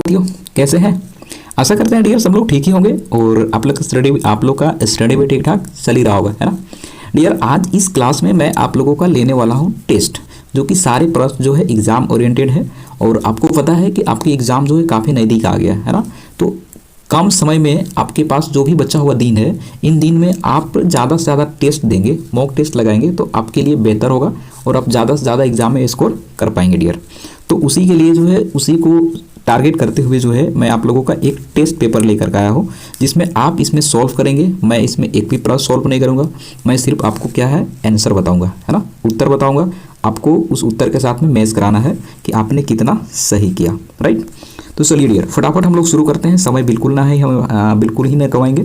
साथियों, कैसे हैं? आशा करते हैं डियर सब लोग ठीक ही होंगे और आप लोग का स्टडी भी ठीक ठाक चल ही रहा होगा, है ना डियर। आज इस क्लास में मैं आप लोगों का लेने वाला हूं टेस्ट, जो कि सारे प्रश्न जो है एग्जाम ओरिएंटेड है। और आपको पता है कि आपकी एग्जाम जो है काफ़ी नज़दीक आ गया है ना, तो कम समय में आपके पास जो भी बचा हुआ दिन है, इन दिन में आप ज़्यादा से ज़्यादा टेस्ट देंगे, मॉक टेस्ट लगाएंगे तो आपके लिए बेहतर होगा और आप ज़्यादा से ज़्यादा एग्जाम में स्कोर कर पाएंगे डियर। तो उसी के लिए जो है, उसी को टारगेट करते हुए जो है, मैं आप लोगों का एक टेस्ट पेपर लेकर आया हूँ, जिसमें आप इसमें सॉल्व करेंगे। मैं इसमें एक भी प्रश्न सॉल्व नहीं करूँगा, मैं सिर्फ आपको क्या है आंसर बताऊँगा, है ना, उत्तर बताऊँगा। आपको उस उत्तर के साथ में मैच कराना है कि आपने कितना सही किया, राइट। तो चलिए डियर, फटाफट हम लोग शुरू करते हैं, समय बिल्कुल ना है, हम बिल्कुल ही ना गवाएंगे।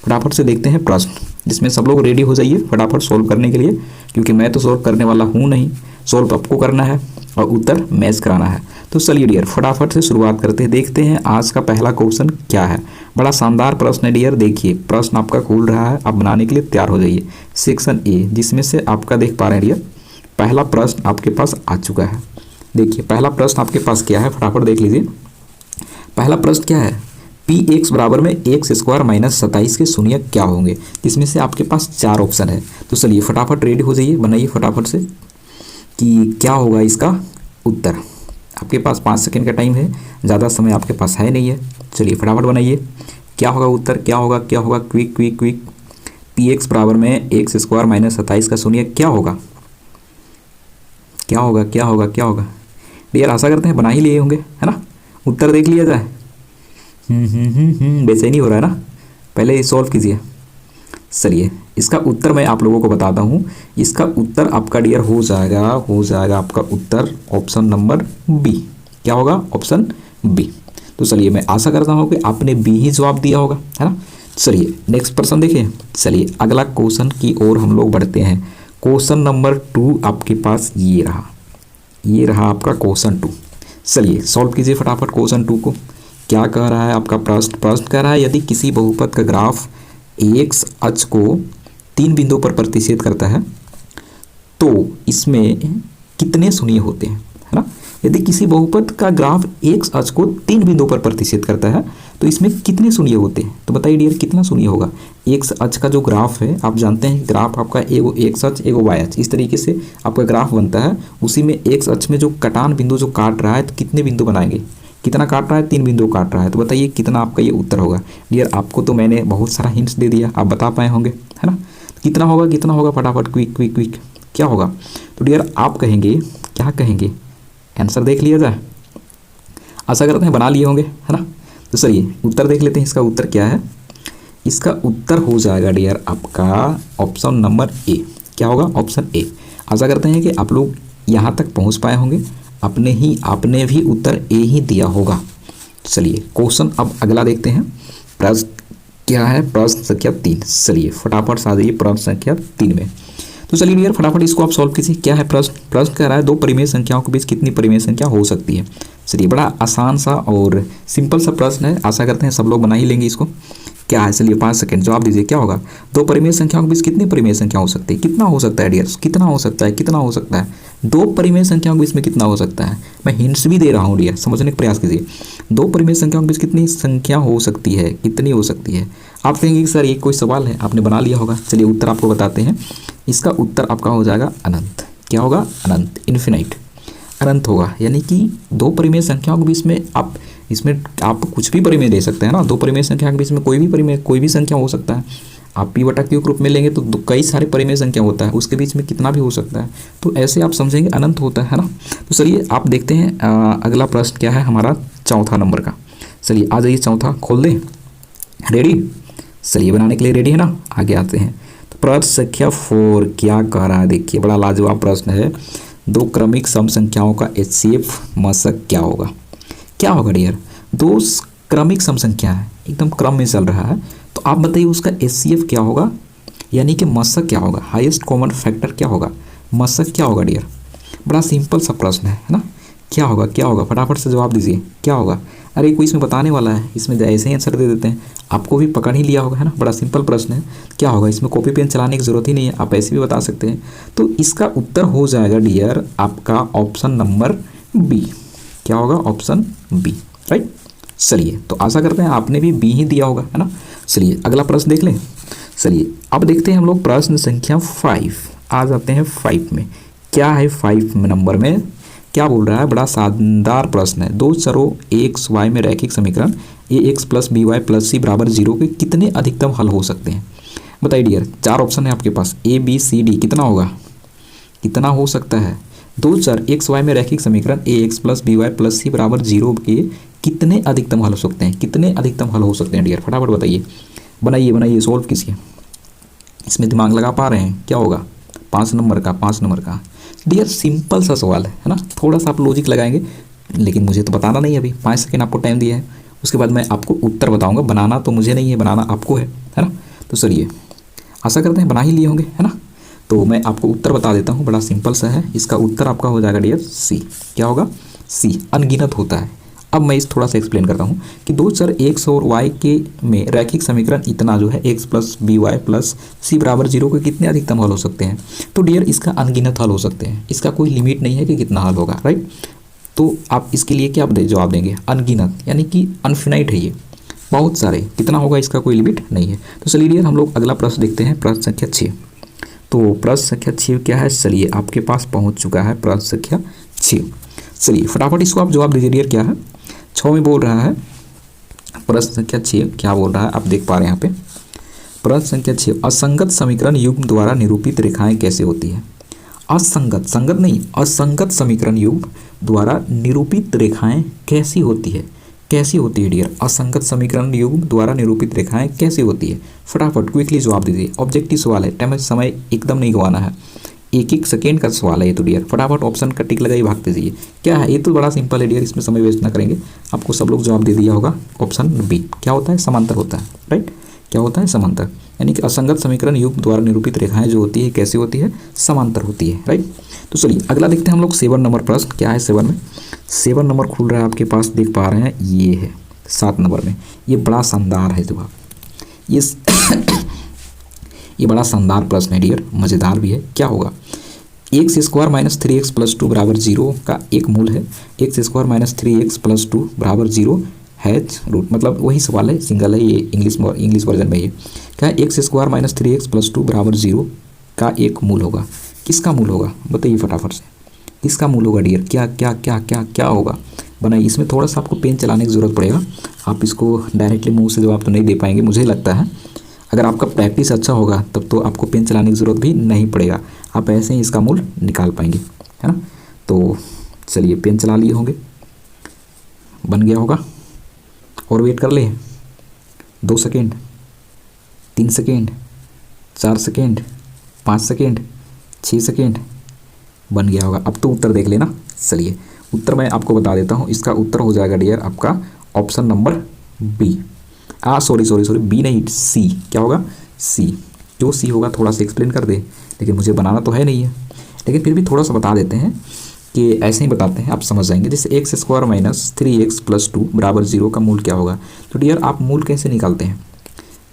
फटाफट से देखते हैं प्रश्न, जिसमें सब लोग रेडी हो जाइए फटाफट सॉल्व करने के लिए, क्योंकि मैं तो सॉल्व करने वाला हूँ नहीं, सॉल्व आपको करना है और उत्तर मैच कराना है। तो चलिए डियर, फटाफट से शुरुआत करते हैं, देखते हैं आज का पहला क्वेश्चन क्या है। बड़ा शानदार प्रश्न है डियर, देखिए प्रश्न आपका खुल रहा है, आप बनाने के लिए तैयार हो जाइए। सेक्शन ए, जिसमें से आपका देख पा रहे हैं डियर, पहला प्रश्न आपके पास आ चुका है। देखिए पहला प्रश्न आपके पास क्या है, फटाफट देख लीजिए। पहला प्रश्न क्या है, पी एक्स बराबर में एक्स स्क्वायर माइनस 27 के शून्य क्या होंगे, जिसमें से आपके पास 4 ऑप्शन है। तो चलिए फटाफट रेडी हो जाइए, बनाइए फटाफट से कि क्या होगा इसका उत्तर। आपके पास 5 सेकंड का टाइम है, ज़्यादा समय आपके पास है नहीं है। चलिए फटाफट बनाइए, क्या होगा उत्तर, क्या होगा, क्या होगा, quick quick quick. P x बराबर में एक्स स्क्वायर माइनस 27 का शून्य क्या होगा, क्या होगा, क्या होगा, क्या होगा डियर। आशा करते हैं बना ही लिए होंगे, है ना, उत्तर देख लिया जाए। बेचैनी हो रहा है ना, पहले सॉल्व कीजिए। चलिए इसका उत्तर मैं आप लोगों को बताता हूँ। इसका उत्तर आपका डियर हो जाएगा आपका उत्तर ऑप्शन नंबर बी। क्या होगा, ऑप्शन बी। तो चलिए मैं आशा करता हूँ कि आपने बी ही जवाब दिया होगा, है ना। चलिए नेक्स्ट प्रश्न देखिए। चलिए अगला क्वेश्चन की ओर हम लोग बढ़ते हैं। क्वेश्चन नंबर 2 आपके पास ये रहा आपका क्वेश्चन 2। चलिए सॉल्व कीजिए फटाफट क्वेश्चन 2 को। क्या कह रहा है आपका प्रश्न कह रहा है, यदि किसी बहुपद का ग्राफ एक्स अक्ष को 3 बिंदुओं पर प्रतिच्छेद करता है तो इसमें कितने शून्य होते हैं, है ना। यदि किसी बहुपद का ग्राफ एक्स अक्ष को 3 बिंदुओं पर प्रतिच्छेद करता है तो इसमें कितने शून्य होते हैं। तो बताइए डियर कितना शून्य होगा। एक्स अक्ष का जो ग्राफ है, आप जानते हैं ग्राफ आपका एगो एक्स अक्ष एगो वाई अक्ष, इस तरीके से आपका ग्राफ बनता है। उसी में एक्स अक्ष में जो कटान बिंदु जो काट रहा है, तो कितने बिंदु बनाएंगे, कितना काट रहा है, 3 बिंदु काट रहा है। तो बताइए कितना आपका ये उत्तर होगा डियर। आपको तो मैंने बहुत सारा हिंट्स दे दिया, आप बता पाए होंगे, है ना। कितना होगा, कितना होगा, फटाफट क्विक क्विक क्विक, क्या होगा। तो डियर आप कहेंगे, क्या कहेंगे, आंसर देख लिया जाए। आशा करते हैं बना लिए होंगे, है ना। तो चलिए उत्तर देख लेते हैं, इसका उत्तर क्या है। इसका उत्तर हो जाएगा डियर आपका ऑप्शन नंबर ए। क्या होगा, ऑप्शन ए। आशा करते हैं कि आप लोग यहाँ तक पहुँच पाए होंगे, आपने भी उत्तर ए ही दिया होगा। चलिए क्वेश्चन अब अगला देखते हैं। प्रश्न क्या है, प्रश्न संख्या 3। चलिए फटाफट से आ जाइए प्रश्न संख्या 3 में। तो चलिए डियर फटाफट इसको आप सॉल्व कीजिए। क्या है प्रश्न कह रहा है, 2 परिमेय संख्याओं के बीच कितनी परिमेय संख्या हो सकती है। चलिए बड़ा आसान सा और सिंपल सा प्रश्न है, आशा करते हैं सब लोग बना ही लेंगे इसको। क्या है, चलिए 5 सेकंड जवाब दीजिए। क्या होगा, 2 परिमेय संख्याओं के बीच कितनी परिमेय संख्या हो सकती है। कितना हो सकता है डियर, कितना हो सकता है, कितना हो सकता है 2 परिमेय संख्याओं के बीच में कितना हो सकता है। मैं हिंट्स भी दे रहा हूँ डियर, समझने का प्रयास कीजिए। 2 परिमेय संख्याओं के बीच कितनी संख्या हो सकती है, कितनी हो सकती है। आप कहेंगे कि सर ये कोई सवाल है, आपने बना लिया होगा। चलिए उत्तर आपको बताते हैं। इसका उत्तर आपका हो जाएगा अनंत। क्या होगा, अनंत, इन्फिनाइट, अनंत होगा। यानी कि 2 परिमेय संख्याओं के बीच में आप कुछ भी परिमेय दे सकते हैं ना। 2 परिमेय संख्या के बीच में कोई भी संख्या हो सकता है। आप पी बटा क्यू के रूप में लेंगे तो कई सारे परिमेय संख्या होता है, उसके बीच में कितना भी हो सकता है। तो ऐसे आप समझेंगे अनंत होता है ना। तो चलिए आप देखते हैं अगला प्रश्न क्या है हमारा, 4 नंबर का। चलिए आ जाइए, 4 खोल दें, रेडी। चलिए बनाने के लिए रेडी है ना, आगे आते हैं। तो प्रश्न संख्या 4 क्या कह रहा है, देखिए बड़ा लाजवाब प्रश्न है। 2 क्रमिक सम संख्याओं का एचसीएफ मशक क्या होगा। क्या होगा डियर, 2 क्रमिक सम संख्या है, एकदम क्रम में चल रहा है, तो आप बताइए उसका एचसीएफ क्या होगा, यानी कि मशक क्या होगा, हाईएस्ट कॉमन फैक्टर क्या होगा, मशक क्या होगा डियर। बड़ा सिंपल सा प्रश्न है ना। क्या होगा, क्या होगा, फटाफट से जवाब दीजिए, क्या होगा। अरे कोई इसमें बताने वाला है, इसमें ऐसे ही आंसर दे देते हैं, आपको भी पकड़ ही लिया होगा, है ना। बड़ा सिंपल प्रश्न है, क्या होगा, इसमें कॉपी पेन चलाने की ज़रूरत ही नहीं है, आप ऐसे भी बता सकते हैं। तो इसका उत्तर हो जाएगा डियर आपका ऑप्शन नंबर बी। क्या होगा, ऑप्शन बी, राइट। चलिए, तो आशा करते हैं आपने भी बी ही दिया होगा, है ना। चलिए अगला प्रश्न देख लें। चलिए अब देखते हैं हम लोग प्रश्न संख्या 5। आ जाते हैं 5 में। क्या है 5 नंबर में, क्या बोल रहा है, बड़ा शानदार प्रश्न है। दो चरों एक्स वाई में रैखिक समीकरण a x plus b y plus c बराबर 0 के कितने अधिकतम हल हो सकते हैं। बताइए डियर, 4 ऑप्शन है आपके पास, ए बी सी डी, कितना होगा, कितना हो सकता है। दो चर एक्स वाई में रैखिक समीकरण a x plus b y plus c बराबर 0 के कितने अधिकतम हल हो सकते हैं, कितने अधिकतम हल हो सकते हैं डियर, फटाफट बताइए। बनाइए बनाइए, सोल्व कीजिए। इसमें दिमाग लगा पा रहे हैं, क्या होगा, 5 नंबर का, 5 नंबर का डियर, सिंपल सा सवाल है ना। थोड़ा सा आप लॉजिक लगाएंगे, लेकिन मुझे तो बताना नहीं अभी, 5 सेकेंड आपको टाइम दिया है। उसके बाद मैं आपको उत्तर बताऊंगा। बनाना तो मुझे नहीं है, बनाना आपको है ना। तो चलिए, आशा करते हैं बना ही लिए होंगे, है ना। तो मैं आपको उत्तर बता देता हूँ, बड़ा सिंपल सा है। इसका उत्तर आपका हो जाएगा डियर सी। क्या होगा, सी, अनगिनत होता है। अब मैं इस थोड़ा सा एक्सप्लेन करता हूँ कि दो चर एक्स और वाई के में रैखिक समीकरण इतना जो है x plus b y plus c बराबर 0 के कितने अधिकतम हल हो सकते हैं। तो डियर इसका अनगिनत हल हो सकते हैं, इसका कोई लिमिट नहीं है कि कितना हल होगा, राइट। तो आप इसके लिए क्या जवाब देंगे, अनगिनत, यानी कि अनफिनाइट है ये, बहुत सारे, कितना होगा इसका कोई लिमिट नहीं है। तो चलिए डियर हम लोग अगला प्रश्न देखते हैं, प्रश्न संख्या 6। तो प्रश्न संख्या 6 क्या है, चलिए आपके पास पहुंच चुका है प्रश्न संख्या 6। चलिए फटाफट इसको आप जवाब दीजिए डियर। क्या है 6 में बोल रहा है, प्रश्न संख्या 6 क्या बोल रहा है, आप देख पा रहे हैं यहाँ पे। प्रश्न संख्या 6, असंगत समीकरण युग्म द्वारा निरूपित रेखाएं कैसे होती है। असंगत, संगत नहीं, असंगत समीकरण युग्म द्वारा निरूपित रेखाएं कैसी होती है, कैसी होती है डियर, असंगत समीकरण युग्म द्वारा निरूपित रेखाएं कैसी होती है। फटाफट क्विकली जवाब दीजिए, ऑब्जेक्टिव सवाल है, टाइम समय एकदम नहीं गंवाना है, 1-1 सेकेंड का सवाल है ये तो डियर। फटाफट ऑप्शन का टिक लगाइए, भाग दीजिए। क्या है, ये तो बड़ा सिंपल है डियर, इसमें समय वेस्ट ना करेंगे। आपको सब लोग जवाब दे दिया होगा, ऑप्शन बी। क्या होता है, समांतर होता है, राइट। क्या होता है, समांतर, यानी कि असंगत समीकरण युग्म द्वारा निरूपित रेखाएं जो होती है कैसी होती है, समांतर होती है, राइट। तो चलिए अगला देखते हैं हम लोग 7 नंबर प्रश्न। क्या है 7 में, 7 नंबर खुल रहा है आपके पास, देख पा रहे हैं, ये है 7 नंबर में। ये बड़ा शानदार है जवाब, ये बड़ा शानदार प्रश्न है डियर, मज़ेदार भी है। क्या होगा, x square minus 3x plus 2 बराबर 0 का एक मूल है, x square minus 3x plus 2 बराबर 0 हैज रूट, मतलब वही सवाल है, सिंगल है ये, इंग्लिश वर्जन में ये क्या है, x square minus 3x plus 2 बराबर 0 का एक मूल होगा। किसका मूल होगा, बताइए फटाफट से, किसका मूल होगा डियर, क्या क्या क्या क्या क्या होगा। बनाइए, इसमें थोड़ा सा आपको पेन चलाने की ज़रूरत पड़ेगा, आप इसको डायरेक्टली मुंह से जवाब तो नहीं दे पाएंगे मुझे लगता है। अगर आपका प्रैक्टिस अच्छा होगा तब तो आपको पेन चलाने की ज़रूरत भी नहीं पड़ेगा, आप ऐसे ही इसका मूल निकाल पाएंगे, है ना। तो चलिए पेन चला लिए होंगे, बन गया होगा, और वेट कर ले, 2 second, 3 second, 4 second, 5 second, 6 second, बन गया होगा। अब तो उत्तर देख लेना। चलिए उत्तर मैं आपको बता देता हूँ, इसका उत्तर हो जाएगा डियर आपका option number B. Sorry B नहीं, सी। क्या होगा, सी। जो सी होगा थोड़ा सा एक्सप्लेन कर दे, लेकिन मुझे बनाना तो है नहीं है, लेकिन फिर भी थोड़ा सा बता देते हैं कि ऐसे ही बताते हैं, आप समझ जाएंगे। जैसे x square minus 3x plus 2 बराबर 0 का मूल क्या होगा। तो डियर आप मूल कैसे निकालते हैं,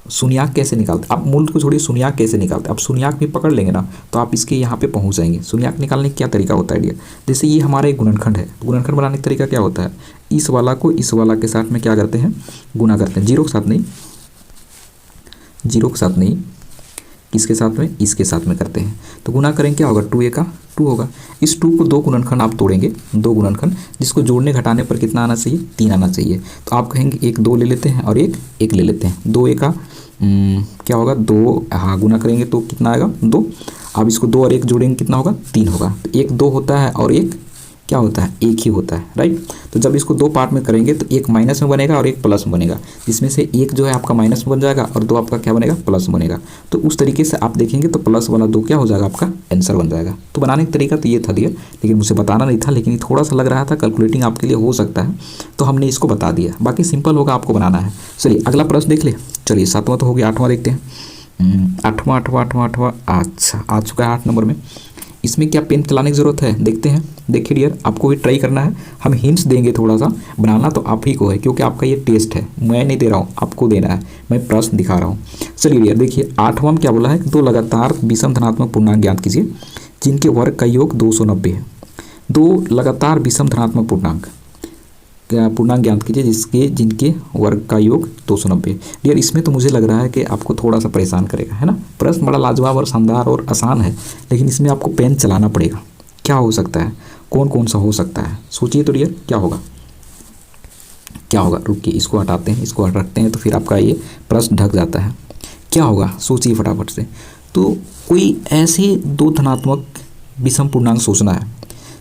शून्याक कैसे निकालते हैं, आप मूल को छोड़िए, शून्याक कैसे निकालते हैं। आप शून्याक भी पकड़ लेंगे ना तो आप इसके यहाँ पे पहुँच जाएंगे। शून्याक निकालने का क्या तरीका होता है डियर, जैसे ये हमारा एक गुणनखंड है, गुणनखंड बनाने का तरीका क्या होता है, इस वाला को इस वाला के साथ में क्या करते हैं, गुना करते हैं, जीरो के साथ नहीं, जीरो के साथ नहीं, किसके साथ में, इसके साथ में करते हैं। तो गुना करेंगे, क्या होगा, 2a का 2 होगा। इस 2 को 2 गुणनखंड आप तोड़ेंगे, 2 गुणनखंड, जिसको जोड़ने घटाने पर कितना आना चाहिए, 3 आना चाहिए। तो आप कहेंगे एक 2 ले लेते हैं और एक ले लेते हैं। 2a का क्या होगा, 2, हाँ गुना करेंगे तो कितना आएगा, 2। अब इसको 2 और 1 जोड़ेंगे कितना होगा, 3 होगा। तो एक 2 होता है और एक क्या होता है, एक ही होता है, राइट। तो जब इसको 2 पार्ट में करेंगे तो एक माइनस में बनेगा और एक प्लस में बनेगा, जिसमें से एक जो है आपका माइनस में बन जाएगा और 2 आपका क्या बनेगा, प्लस में बनेगा। तो उस तरीके से आप देखेंगे तो प्लस वाला 2 क्या हो जाएगा, आपका आंसर बन जाएगा। तो बनाने का तरीका तो ये था दिया, लेकिन मुझे बताना नहीं था, लेकिन थोड़ा सा लग रहा था कैलकुलेटिंग आपके लिए हो सकता है, तो हमने इसको बता दिया। बाकी सिंपल होगा, आपको बनाना है। चलिए अगला प्रश्न देख ले। चलिए 7वां तो हो गया, 8वां देखते हैं। 8वां अच्छा आ चुका है 8 नंबर में। इसमें क्या पेन चलाने की ज़रूरत है, देखते हैं। देखिए डियर आपको भी ट्राई करना है, हम हिंट्स देंगे थोड़ा सा, बनाना तो आप ही को है, क्योंकि आपका ये टेस्ट है, मैं नहीं दे रहा हूँ, आपको देना है, मैं प्रश्न दिखा रहा हूँ। चलिए डियर देखिए 8वां में क्या बोला है, 2 लगातार विषम धनात्मक पूर्णांक ज्ञात कीजिए जिनके वर्ग का योग 290 है। 2 लगातार विषम धनात्मक पूर्णांक पूर्णांक ज्ञात कीजिए जिनके वर्ग का योग 290। डियर इसमें तो मुझे लग रहा है कि आपको थोड़ा सा परेशान करेगा, है ना। प्रश्न बड़ा लाजवाब और शानदार और आसान है, लेकिन इसमें आपको पेन चलाना पड़ेगा। क्या हो सकता है, कौन कौन सा हो सकता है, सोचिए तो डियर क्या होगा, क्या होगा। रुकिए, इसको हटाते हैं, इसको रखते हैं तो फिर आपका ये प्रश्न ढक जाता है। क्या होगा, सोचिए फटाफट से। तो कोई ऐसे दो धनात्मक विषम पूर्णांक सोचना है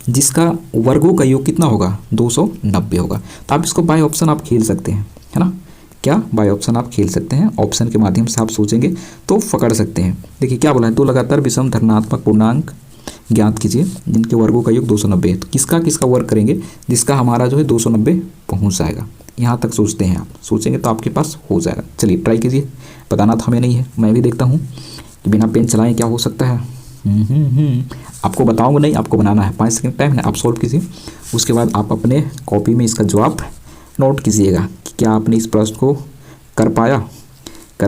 जिसका वर्गों का योग कितना होगा, 290 होगा। तो आप इसको बाय ऑप्शन आप खेल सकते हैं, है ना। क्या बाय ऑप्शन आप खेल सकते हैं, ऑप्शन के माध्यम से आप सोचेंगे तो पकड़ सकते हैं। देखिए क्या बोला है, दो लगातार विषम धनात्मक पूर्णांक ज्ञात कीजिए जिनके वर्गों का योग 290 है। तो किसका किसका वर्ग करेंगे जिसका हमारा जो है 290 पहुंच जाएगा। यहाँ तक सोचते हैं आप, सोचेंगे तो आपके पास हो जाएगा। चलिए ट्राई कीजिए, बताना तो हमें नहीं है, मैं भी देखता हूँ कि बिना पेन चलाएं क्या हो सकता है। आपको बताऊंगा नहीं, आपको बनाना है। 5 सेकंड टाइम है, आप सॉल्व कीजिए। उसके बाद आप अपने कॉपी में इसका जवाब नोट कीजिएगा कि क्या आपने इस प्रश्न को कर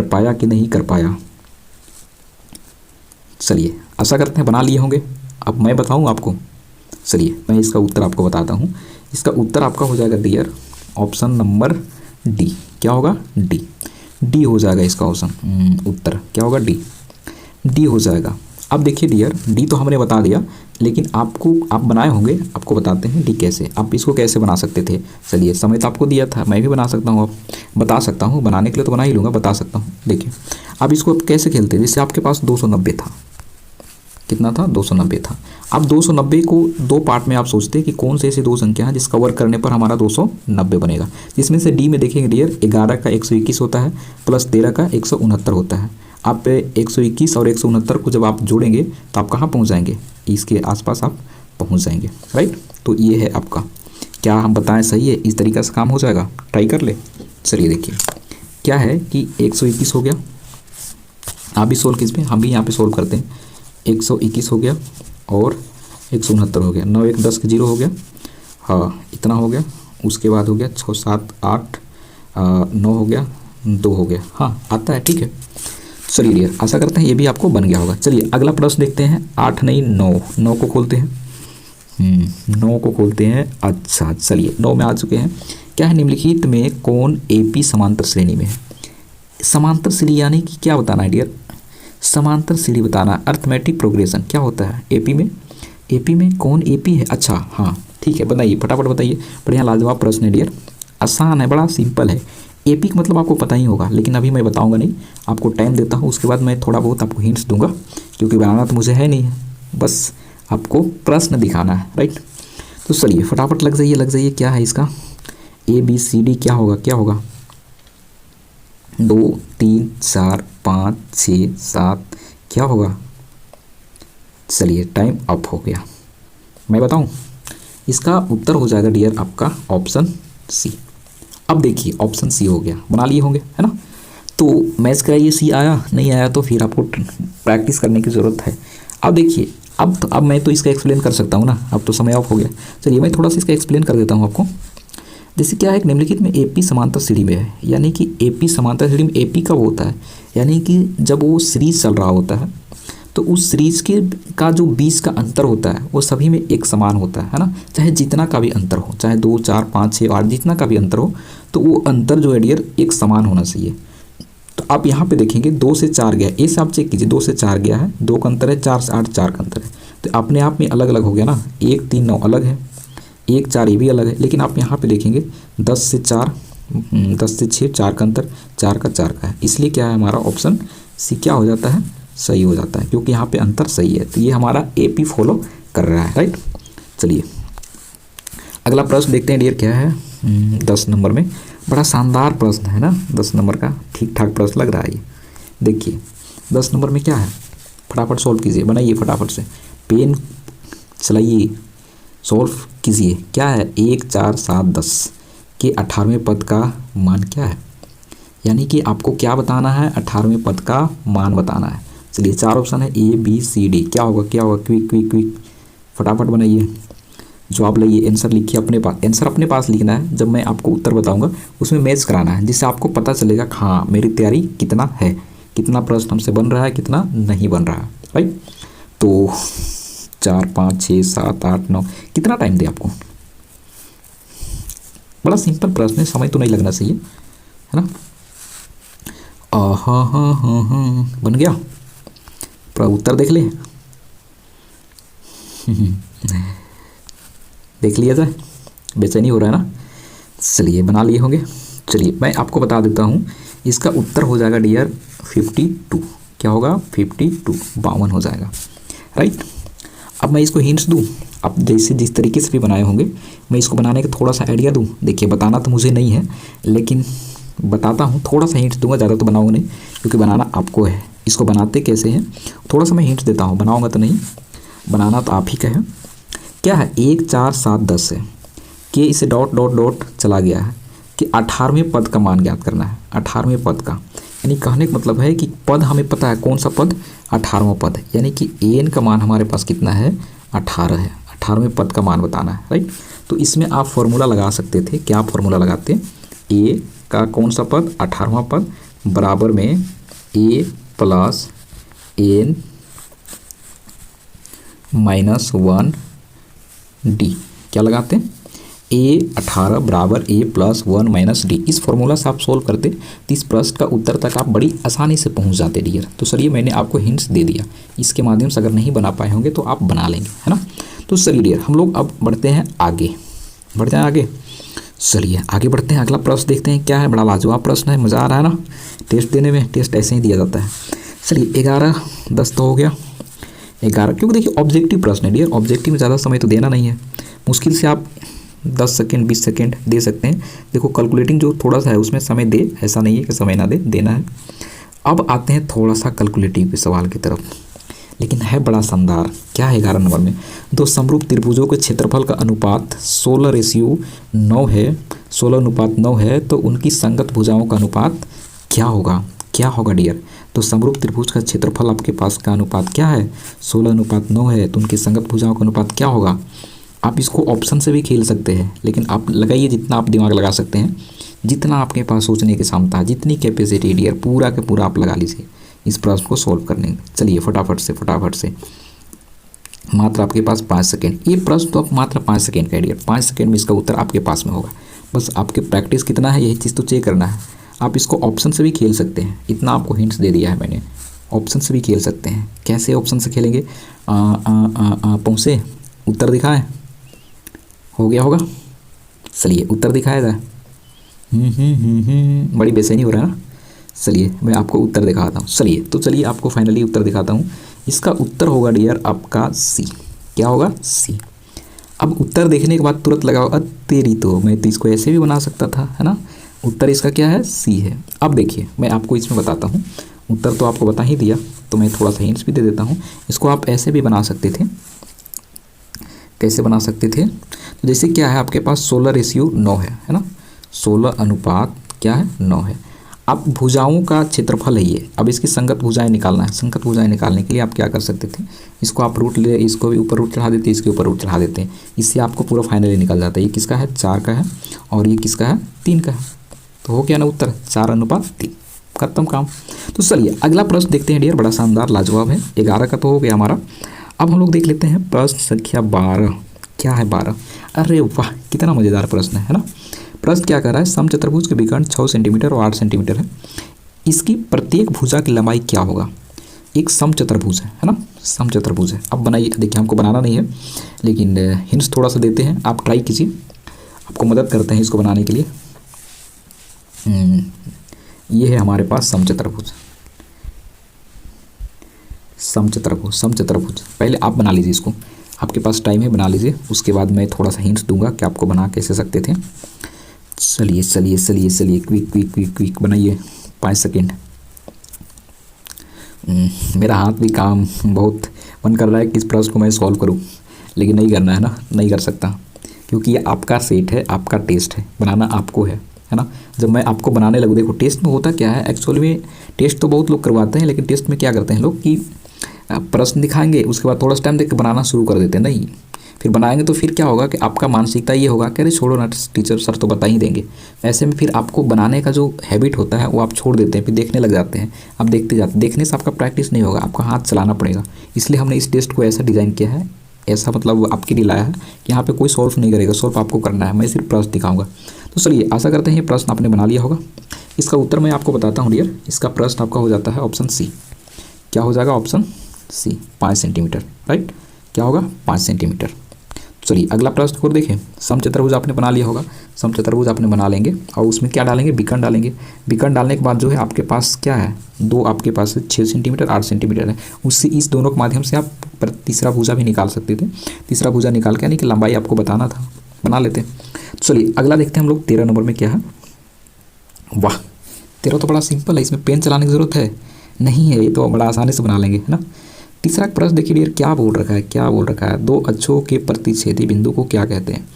पाया कि नहीं कर पाया। चलिए आशा करते हैं बना लिए होंगे। अब मैं बताऊं आपको, चलिए मैं इसका उत्तर आपको बताता हूं। इसका उत्तर आपका हो जाएगा डियर ऑप्शन नंबर डी। क्या होगा, डी हो जाएगा इसका ऑप्शन। उत्तर क्या होगा, डी हो जाएगा। अब देखिए डियर, डी तो हमने बता दिया, लेकिन आप बनाए होंगे, आपको बताते हैं डी कैसे, आप इसको कैसे बना सकते थे। चलिए समय तो आपको दिया था, मैं भी बना सकता हूँ, अब बता सकता हूँ, बनाने के लिए तो बना ही लूँगा, बता सकता हूँ। देखिए अब इसको कैसे खेलते हैं, जैसे आपके पास 290 था, कितना था, 290 था। अब 290 को दो पार्ट में आप सोचते हैं कि कौन से ऐसे दो संख्या हैं जिसका वर्ग करने पर हमारा 290 बनेगा। जिसमें से डी में देखेंगे डियर 11 का 121 होता है प्लस 13 का 169 होता है। आप 121 और 169 को जब आप जोड़ेंगे तो आप कहाँ पहुँच जाएंगे, इसके आसपास आप पहुँच जाएंगे, राइट। तो ये है आपका, क्या हम बताएं सही है, इस तरीक़े से काम हो जाएगा, ट्राई कर ले। चलिए देखिए क्या है कि 121 हो गया, आप भी सोल्व कीजिए, हम भी यहाँ पे सोल्व करते हैं। 121 हो गया और 169 हो गया, 9 1 10 0 हो गया, हाँ इतना हो गया। उसके बाद हो गया 6 7 8 9 हो गया, 2 हो गया, हाँ आता है, ठीक है। चलिए डियर आशा करते हैं ये भी आपको बन गया होगा। चलिए अगला प्रश्न देखते हैं। 8 नहीं 9 को खोलते हैं, 9 को खोलते हैं। अच्छा चलिए 9 में आ चुके हैं। क्या है, निम्नलिखित में कौन एपी समांतर श्रेणी में है। समांतर श्रेणी यानी कि क्या बताना है डियर, समांतर श्रेणी बताना, अर्थमेटिक प्रोग्रेशन क्या होता है एपी में कौन एपी है। अच्छा हाँ ठीक है, बताइए फटाफट बताइए। बढ़िया लाजवाब प्रश्न है डियर, आसान है, बड़ा सिंपल है। एपी का मतलब आपको पता ही होगा, लेकिन अभी मैं बताऊंगा नहीं, आपको टाइम देता हूँ, उसके बाद मैं थोड़ा बहुत आपको हिंट्स दूंगा, क्योंकि बनाना तो मुझे है नहीं है, बस आपको प्रश्न दिखाना है, राइट। तो चलिए फटाफट लग जाइए। क्या है इसका, ABCD क्या होगा 2 3 4 5 6 7 क्या होगा। चलिए टाइम अप हो गया, मैं बताऊं, इसका उत्तर हो जाएगा डियर आपका ऑप्शन सी। अब देखिए ऑप्शन सी हो गया, बना लिए होंगे, है ना। तो मैच कराइए, सी आया नहीं आया तो फिर आपको प्रैक्टिस करने की ज़रूरत है। अब देखिए अब मैं तो इसका एक्सप्लेन कर सकता हूँ ना, अब तो समय ऑफ हो गया। चलिए मैं थोड़ा सा इसका एक्सप्लेन कर देता हूँ आपको। जैसे क्या है, निम्नलिखित में एपी समांतर श्रेणी में है, यानी कि एपी समांतर श्रेणी में एपी कब होता है, यानी कि जब वो सीरीज चल रहा होता है तो उस सीरीज के का जो बीच का अंतर होता है वो सभी में एक समान होता है ना, चाहे जितना का भी अंतर हो, चाहे 2 4 5 6 8 जितना का भी अंतर हो, तो वो अंतर जो है डियर एक समान होना चाहिए। तो आप यहाँ पे देखेंगे 2 से 4 गया, ऐसे आप चेक कीजिए, 2 से 4 गया है, 2 का अंतर है, 4 से 8 4 का अंतर है, तो अपने आप में अलग अलग हो गया ना। 1 3 9 अलग है, 1 4 ये भी अलग है, लेकिन आप यहाँ पे देखेंगे 10 से 4 10 से 6 4 का अंतर, 4 का 4 का है, इसलिए क्या है हमारा ऑप्शन सी क्या हो जाता है, सही हो जाता है, क्योंकि यहाँ पे अंतर सही है। तो ये हमारा एपी फॉलो कर रहा है, राइट। चलिए अगला प्रश्न देखते हैं डियर, क्या है 10 नंबर में, बड़ा शानदार प्रश्न है ना, 10 नंबर का ठीक ठाक प्रश्न लग रहा है ये। देखिए 10 नंबर में क्या है, फटाफट सॉल्व कीजिए, बनाइए फटाफट से, पेन चलाइए, सॉल्व कीजिए। क्या है, 1 4 7 10 के 18वें पद का मान क्या है, यानी कि आपको क्या बताना है, 18वें पद का मान बताना है। चलिए 4 ऑप्शन है ABCD, क्या होगा क्विक फटाफट बनाइए, जवाब लाइए, आंसर लिखिए अपने पास, आंसर अपने पास लिखना है, जब मैं आपको उत्तर बताऊंगा उसमें मैच कराना है, जिससे आपको पता चलेगा हाँ मेरी तैयारी कितना है, कितना प्रश्न हमसे बन रहा है, कितना नहीं बन रहा है, राइट। तो 4 5 6 7 8 9 कितना टाइम दे आपको, बड़ा सिंपल प्रश्न है, समय तो नहीं लगना चाहिए, है ना। हाँ हाँ हाँ हाँ, बन गया। पूरा उत्तर देख ले। देख लिया जाए, बेचैनी हो रहा है ना। चलिए बना लिए होंगे। चलिए मैं आपको बता देता हूँ, इसका उत्तर हो जाएगा डियर 52। क्या होगा? 52, 52 हो जाएगा, राइट। अब मैं इसको हिंट्स दूँ, आप जैसे जिस तरीके से भी बनाए होंगे मैं इसको बनाने का थोड़ा सा आइडिया दूँ। देखिए बताना तो मुझे नहीं है, लेकिन बताता हूँ, थोड़ा सा हिंट्स दूंगा, ज़्यादा तो बनाऊंगा नहीं क्योंकि बनाना आपको है। इसको बनाते कैसे हैं थोड़ा सा मैं हिंट्स देता हूँ, बनाऊंगा तो नहीं, बनाना तो आप ही का है। क्या है? 1 4 7 10 है कि इसे डॉट डॉट डॉट चला गया है कि 18वें पद का मान ज्ञात करना है। 18वें पद का यानी कहने का मतलब है कि पद हमें पता है, कौन सा पद? 18वां पद, यानी कि एन का मान हमारे पास कितना है? 18 है। 18वें पद का मान बताना है, राइट। तो इसमें आप फॉर्मूला लगा सकते थे। क्या फॉर्मूला लगाते? ए का कौन सा पद? 18वां पद बराबर में ए प्लस एन -1 डी। क्या लगाते हैं? ए 18 बराबर ए प्लस 1 - डी। इस फॉर्मूला से आप सोल्व करते तो इस प्रश्न का उत्तर तक आप बड़ी आसानी से पहुंच जाते डियर। तो सर ये मैंने आपको हिंट्स दे दिया, इसके माध्यम से अगर नहीं बना पाए होंगे तो आप बना लेंगे, है ना। तो चलिए डियर हम लोग अब बढ़ते हैं आगे, बढ़ते हैं आगे। चलिए आगे बढ़ते हैं, अगला प्रश्न देखते हैं क्या है। बड़ा लाजवाब प्रश्न है, मज़ा आ रहा है ना टेस्ट देने में। टेस्ट ऐसे ही दिया जाता है। चलिए 11 10 तो हो गया, 11, क्योंकि देखिए ऑब्जेक्टिव प्रश्न है डियर, ऑब्जेक्टिव में ज़्यादा समय तो देना नहीं है। मुश्किल से आप 10 सेकेंड 20 सेकेंड दे सकते हैं। देखो कैलकुलेटिंग जो थोड़ा सा है उसमें समय दे, ऐसा नहीं है कि समय ना दे, देना है। अब आते हैं थोड़ा सा कैलकुलेटिव के सवाल की तरफ, लेकिन है बड़ा शानदार। क्या है 11 नंबर में? दो समरूप त्रिभुजों के क्षेत्रफल का अनुपात 16:9 है, 16:9 है, तो उनकी संगत भुजाओं का अनुपात क्या होगा? क्या होगा डियर? तो समरूप त्रिभुज का क्षेत्रफल आपके पास का अनुपात क्या है? 16:9 है, तो उनकी संगत भुजाओं का अनुपात क्या होगा? आप इसको ऑप्शन से भी खेल सकते हैं, लेकिन आप लगाइए जितना आप दिमाग लगा सकते हैं, जितना आपके पास सोचने की क्षमता है, जितनी कैपेसिटी डियर, पूरा के पूरा आप लगा लीजिए इस प्रश्न को सोल्व करने में। चलिए फटाफट से मात्र आपके पास 5 सेकेंड। ये प्रश्न तो आप मात्र 5 सेकेंड का डियर, 5 सेकेंड में इसका उत्तर आपके पास में होगा। बस आपके प्रैक्टिस कितना है यही चीज़ तो चेक करना है। आप इसको ऑप्शन से भी खेल सकते हैं, इतना आपको हिंट्स दे दिया है मैंने। ऑप्शन से भी खेल सकते हैं। कैसे ऑप्शन से खेलेंगे? पहुँचे उत्तर दिखाएं, हो गया होगा। चलिए उत्तर दिखाया जाए। बड़ी बेचैनी हो रहा है ना। चलिए मैं आपको उत्तर दिखाता हूँ। चलिए आपको फाइनली उत्तर दिखाता हूँ। इसका उत्तर होगा डियर आपका सी। क्या होगा? सी। अब उत्तर देखने के बाद तुरंत लगाओ तेरी तो, मैं तो इसको ऐसे भी बना सकता था, है ना। उत्तर इसका क्या है? सी है। अब देखिए मैं आपको इसमें बताता हूँ, उत्तर तो आपको बता ही दिया, तो मैं थोड़ा सा हिंट्स भी दे देता हूँ। इसको आप ऐसे भी बना सकते थे। कैसे बना सकते थे? तो जैसे क्या है आपके पास 16:9 है ना, 16 अनुपात क्या है? 9 है। अब भुजाओं का क्षेत्रफल है ये। अब इसकी संगत भुजाएं निकालना है। संगत भुजाएं निकालने के लिए आप क्या कर सकते थे? इसको आप रूट ले, इसको भी ऊपर रूट चढ़ा देते, इसके ऊपर रूट चढ़ा देते हैं, इससे आपको पूरा फाइनली निकल जाता है। ये किसका है? 4 का है, और ये किसका है? 3 का है। तो हो गया ना उत्तर 4:3, खत्म काम। तो चलिए अगला प्रश्न देखते हैं डियर, बड़ा शानदार लाजवाब है। 11 का तो हो गया हमारा। अब हम लोग देख लेते हैं प्रश्न संख्या 12। क्या है 12? अरे वाह कितना मज़ेदार प्रश्न है ना। प्रश्न क्या कर रहा है? समचतुर्भुज के विकर्ण 6 सेंटीमीटर और 8 सेंटीमीटर है। इसकी प्रत्येक भुजा की लंबाई क्या होगा? एक समचतुर्भुज है ना, समचतुर्भुज है। अब बनाइए, देखिए हमको बनाना नहीं है, लेकिन हिंट्स थोड़ा सा देते हैं, आप ट्राई कीजिए, आपको मदद करते हैं इसको बनाने के लिए। ये है हमारे पास समचतुर्भुज। समचतुर्भुज पहले आप बना लीजिए इसको, आपके पास टाइम है, बना लीजिए। उसके बाद मैं थोड़ा सा हिंट्स दूंगा कि आपको बना कैसे सकते थे। चलिए क्विक बनाइए, 5 सेकेंड। मेरा हाथ भी काम बहुत मन कर रहा है कि इस प्रश्न को मैं सॉल्व करूं, लेकिन नहीं करना है ना, नहीं कर सकता, क्योंकि ये आपका सेट है, आपका टेस्ट है, बनाना आपको है ना। जब मैं आपको बनाने लगूँ, देखो टेस्ट में होता क्या है एक्चुअली में, टेस्ट तो बहुत लोग करवाते हैं, लेकिन टेस्ट में क्या करते हैं लोग कि प्रश्न दिखाएंगे, उसके बाद थोड़ा सा टाइम देख के बनाना शुरू कर देते हैं। नहीं, फिर बनाएंगे तो फिर क्या होगा कि आपका मानसिकता ये होगा कि अरे छोड़ो ना टीचर, सर तो बता ही देंगे। ऐसे में फिर आपको बनाने का जो हैबिट होता है वो आप छोड़ देते हैं, फिर देखने लग जाते हैं, आप देखते जाते, देखने से आपका प्रैक्टिस नहीं होगा, आपका हाथ चलाना पड़ेगा। इसलिए हमने इस टेस्ट को ऐसा डिज़ाइन किया है, ऐसा मतलब आपके लिए लाया है कि यहाँ पे कोई सॉल्व नहीं करेगा, सॉल्व आपको करना है, मैं सिर्फ प्रश्न दिखाऊंगा। तो चलिए आशा करते हैं ये प्रश्न आपने बना लिया होगा। इसका उत्तर मैं आपको बताता हूँ डियर। इसका प्रश्न आपका हो जाता है ऑप्शन सी। क्या हो जाएगा? Option C, 5 centimetre. राइट, क्या होगा? 5 सेंटीमीटर। चलिए अगला प्रश्न और देखें। समचतुर्भुज आपने बना लिया होगा। समचतुर्भुज आपने बना लेंगे और उसमें क्या डालेंगे? विकर्ण डालेंगे। विकर्ण डालने के बाद जो है आपके पास क्या है? दो आपके पास 6 सेंटीमीटर 8 सेंटीमीटर है। उससे इस दोनों के माध्यम से आप तीसरा भुजा भी निकाल सकते थे। तीसरा भुजा निकाल के यानी कि लंबाई आपको बताना था, बना लेते। चलिए अगला देखते हैं हम लोग 13 नंबर में क्या है। वाह, 13 तो बड़ा सिंपल है, इसमें पेन चलाने की जरूरत है नहीं है, ये तो बड़ा आसानी से बना लेंगे, है ना। तीसरा प्रश्न देखिए डियर, क्या बोल रखा है? क्या बोल रखा है? दो अक्षों के प्रतिच्छेदी बिंदु को क्या कहते हैं?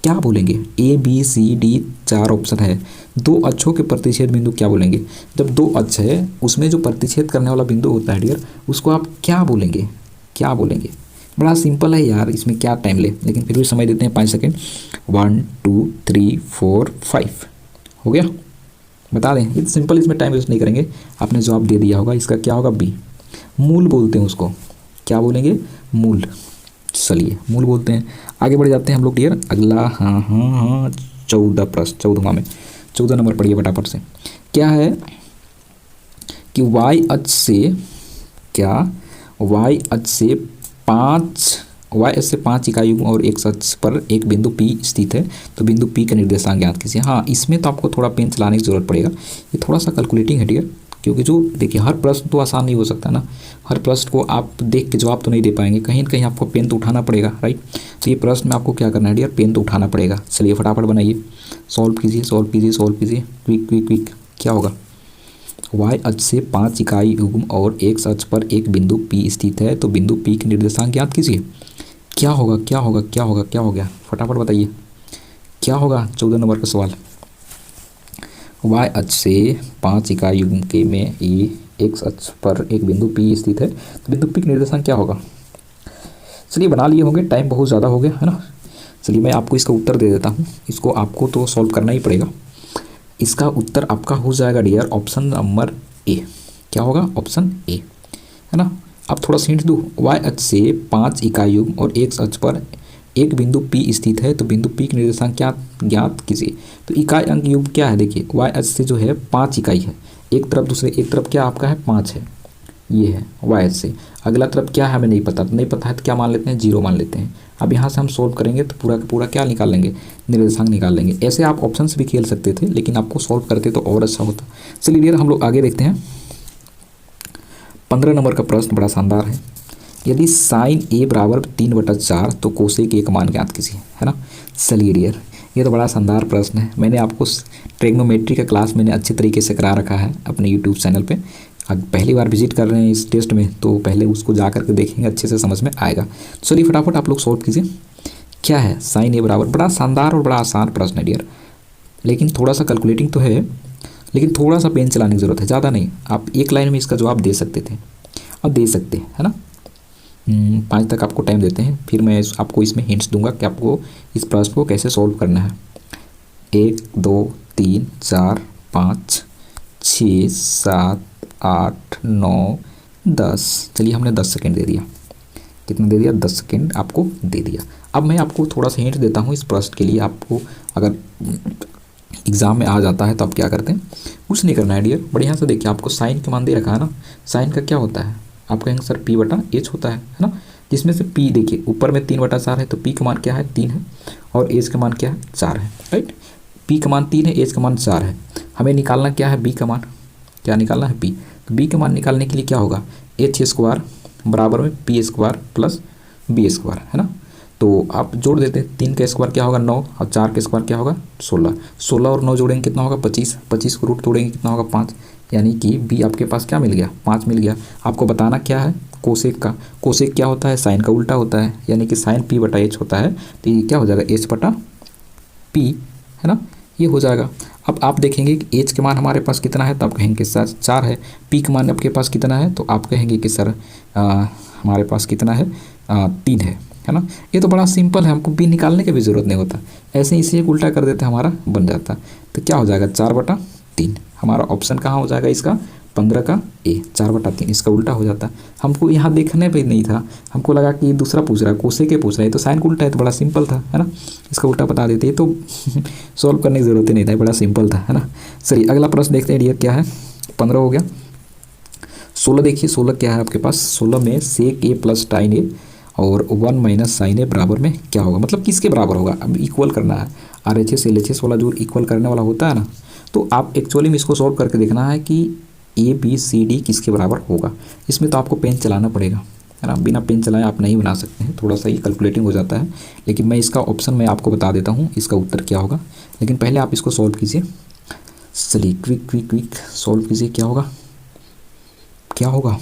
क्या बोलेंगे? A B C D 4 option है। दो अक्षों के प्रतिच्छेद बिंदु क्या बोलेंगे? जब दो अक्ष है उसमें जो प्रतिच्छेद करने वाला बिंदु होता है डियर, उसको आप क्या बोलेंगे? क्या बोलेंगे? बड़ा सिंपल है यार, इसमें क्या टाइम ले, लेकिन फिर भी समय देते हैं 5 सेकेंड। 1 2 3 4 5 हो गया, बता दें। ये सिंपल, इसमें टाइम वेस्ट नहीं करेंगे। आपने जवाब दे दिया होगा, इसका क्या होगा? बी। मूल बोलते हैं उसको, क्या बोलेंगे? मूल। चलिए मूल बोलते हैं। आगे बढ़ जाते हैं हम लोग डियर। अगला हाँ 14 प्रश्न, 14वां में 14 नंबर पढ़िए फटाफट से। क्या है कि वाई अक्ष से, क्या वाई अक्ष से 5 इकाई और एक अक्ष पर एक बिंदु P स्थित है, तो बिंदु P का निर्देशांक ज्ञात कीजिए। हाँ, इसमें तो आपको थोड़ा पेन चलाने की जरूरत पड़ेगा, ये थोड़ा सा कैलकुलेटिंग है डियर, क्योंकि जो देखिए हर प्रश्न तो आसान नहीं हो सकता ना। हर प्रश्न को आप देख के जवाब तो नहीं दे पाएंगे, कहीं ना कहीं आपको पेन तो उठाना पड़ेगा। राइट, तो ये प्रश्न में आपको क्या करना है डियर? पेन तो उठाना पड़ेगा। चलिए फटाफट बनाइए, सॉल्व कीजिए, सॉल्व कीजिए, सॉल्व कीजिए, क्विक क्विक क्विक। क्या होगा? वाई अक्ष से 5 इकाई युग्म और एक अक्ष पर एक बिंदु P स्थित है, तो बिंदु P के निर्देशांक ज्ञात कीजिए। क्या होगा? क्या होगा? क्या होगा? क्या हो गया? फटाफट बताइए क्या होगा? 14 नंबर का सवाल। वाई अक्ष से 5 इकाई युग्म के में एक अक्ष पर एक बिंदु P स्थित है, तो बिंदु P का निर्देशांक क्या होगा? चलिए बना लिए होंगे, टाइम बहुत ज़्यादा हो गया है ना। चलिए मैं आपको इसका उत्तर दे देता हूँ। इसको आपको तो सॉल्व करना ही पड़ेगा। इसका उत्तर आपका हो जाएगा डियर ऑप्शन नंबर ए। क्या होगा? ऑप्शन ए, है ना। अब थोड़ा सा हिंट दूँ। वाई अक्ष से 5 इकाई युग्म और एक अक्ष पर एक बिंदु P स्थित है, तो बिंदु P के निर्देशांक क्या ज्ञात कीजिए। तो इकाई अंक युग्म क्या है? देखिए वाई अक्ष से जो है 5 इकाई है, एक तरफ दूसरे एक तरफ क्या आपका है? 5 है, ये है वाई अक्ष से। अगला तरफ क्या है हमें नहीं पता, नहीं पता है तो क्या मान लेते हैं? 0 मान लेते हैं। अब यहाँ से हम सोल्व करेंगे तो पूरा का पूरा क्या निकाल लेंगे? निर्देशांक निकाल लेंगे। ऐसे आप ऑप्शन से भी खेल सकते थे, लेकिन आपको सॉल्व करते तो और अच्छा होता। चलिए डियर हम लोग आगे देखते हैं। 15 नंबर का प्रश्न बड़ा शानदार है। यदि साइन ए बराबर 3/4 तो कोसेक ए का मान ज्ञात कीजिए, है ना। चलिए डियर ये तो बड़ा शानदार प्रश्न है। मैंने आपको ट्रिग्नोमेट्री का क्लास मैंने अच्छे तरीके से करा रखा है अपने यूट्यूब चैनल पे। अब पहली बार विजिट कर रहे हैं इस टेस्ट में, तो पहले उसको जा करके देखेंगे, अच्छे से समझ में आएगा। चलिए फटाफट आप लोग सॉल्व कीजिए। क्या है? साइन ए बराबर, बड़ा शानदार और बड़ा आसान प्रश्न है डियर, लेकिन थोड़ा सा कैलकुलेटिंग तो है, लेकिन थोड़ा सा पेन चलाने की ज़रूरत है, ज़्यादा नहीं। आप एक लाइन में इसका जवाब दे सकते थे और दे सकते हैं, है ना। 5 तक आपको टाइम देते हैं, फिर मैं आपको इसमें हिंट्स दूंगा कि आपको इस प्रश्न को कैसे सॉल्व करना है। 1 2 3 4 5 6 7 8 9 10। चलिए हमने 10 सेकेंड दे दिया। कितना दे दिया? 10 सेकेंड आपको दे दिया। अब मैं आपको थोड़ा सा हिंट देता हूँ इस प्रश्न के लिए। आपको अगर एग्ज़ाम में आ जाता है तो आप क्या करते हैं? कुछ नहीं करना है डियर, बढ़िया से देखिए। आपको साइन का मान दे रखा है ना। साइन का क्या होता है? आप कहेंगे सर P/H होता है ना। जिसमें से P देखिए ऊपर में 3/4 है, तो P का मान क्या है? 3 है, और H का मान क्या है? 4 है। राइट, P का मान 3 है, H का मान 4 है। हमें निकालना क्या है? B का मान। क्या निकालना है? B। तो B का मान निकालने के लिए क्या होगा? H² बराबर में P² प्लस B², है ना। तो आप जोड़ देते हैं। 3 का स्क्वायर क्या होगा? 9, और 4 का स्क्वायर क्या होगा? 16। 16 और 9 जोड़ेंगे कितना होगा? 25। 25 को रूट तोड़ेंगे कितना होगा? 5। यानी कि बी आपके पास क्या मिल गया? 5 मिल गया। आपको बताना क्या है? कोसेक का। कोसेक क्या होता है? साइन का उल्टा होता है, यानी कि साइन P/H होता है, तो ये क्या हो जाएगा? H/P, है ना। ये हो जाएगा। अब आप देखेंगे कि H के मान हमारे पास कितना है, तो आप कहेंगे सर 4 है। P का मान आपके पास कितना है, तो आप कहेंगे कि सर हमारे पास कितना है? 3 है ना। ये तो बड़ा सिंपल है, हमको B निकालने की भी ज़रूरत नहीं होता, ऐसे ही इसे एक उल्टा कर देते हमारा बन जाता। तो क्या हो जाएगा? 4/3। हमारा ऑप्शन कहाँ हो जाएगा इसका? 15 का ए, 4/3, इसका उल्टा हो जाता। हमको यहाँ देखने पे नहीं था, हमको लगा कि दूसरा पूछ रहा है, कोसे के पूछ रहा है, तो साइन का उल्टा है, तो बड़ा सिंपल था, है ना। इसका उल्टा बता देते तो सॉल्व करने की ज़रूरत ही नहीं था, बड़ा सिंपल था, है ना। चलिए अगला प्रश्न देखते हैं डियर, क्या है। 15 हो गया। 16 देखिए, 16 क्या है आपके पास। 16 में सेक ए प्लस टाइन ए और 1 माइनस साइन ए बराबर में क्या होगा, मतलब किसके बराबर होगा। अब इक्वल करना है, RHS LHS वाला जो इक्वल करने वाला होता है ना, तो आप एक्चुअली में इसको सॉल्व करके देखना है कि ABCD किसके बराबर होगा। इसमें तो आपको पेन चलाना पड़ेगा, है ना, बिना पेन चलाए आप नहीं बना सकते हैं, थोड़ा सा ये कैलकुलेटिंग हो जाता है। लेकिन मैं इसका ऑप्शन मैं आपको बता देता हूँ, इसका उत्तर क्या होगा। लेकिन पहले आप इसको सॉल्व कीजिए। चलिए क्विक क्विक क्विक सॉल्व कीजिए। क्या होगा, क्या होगा,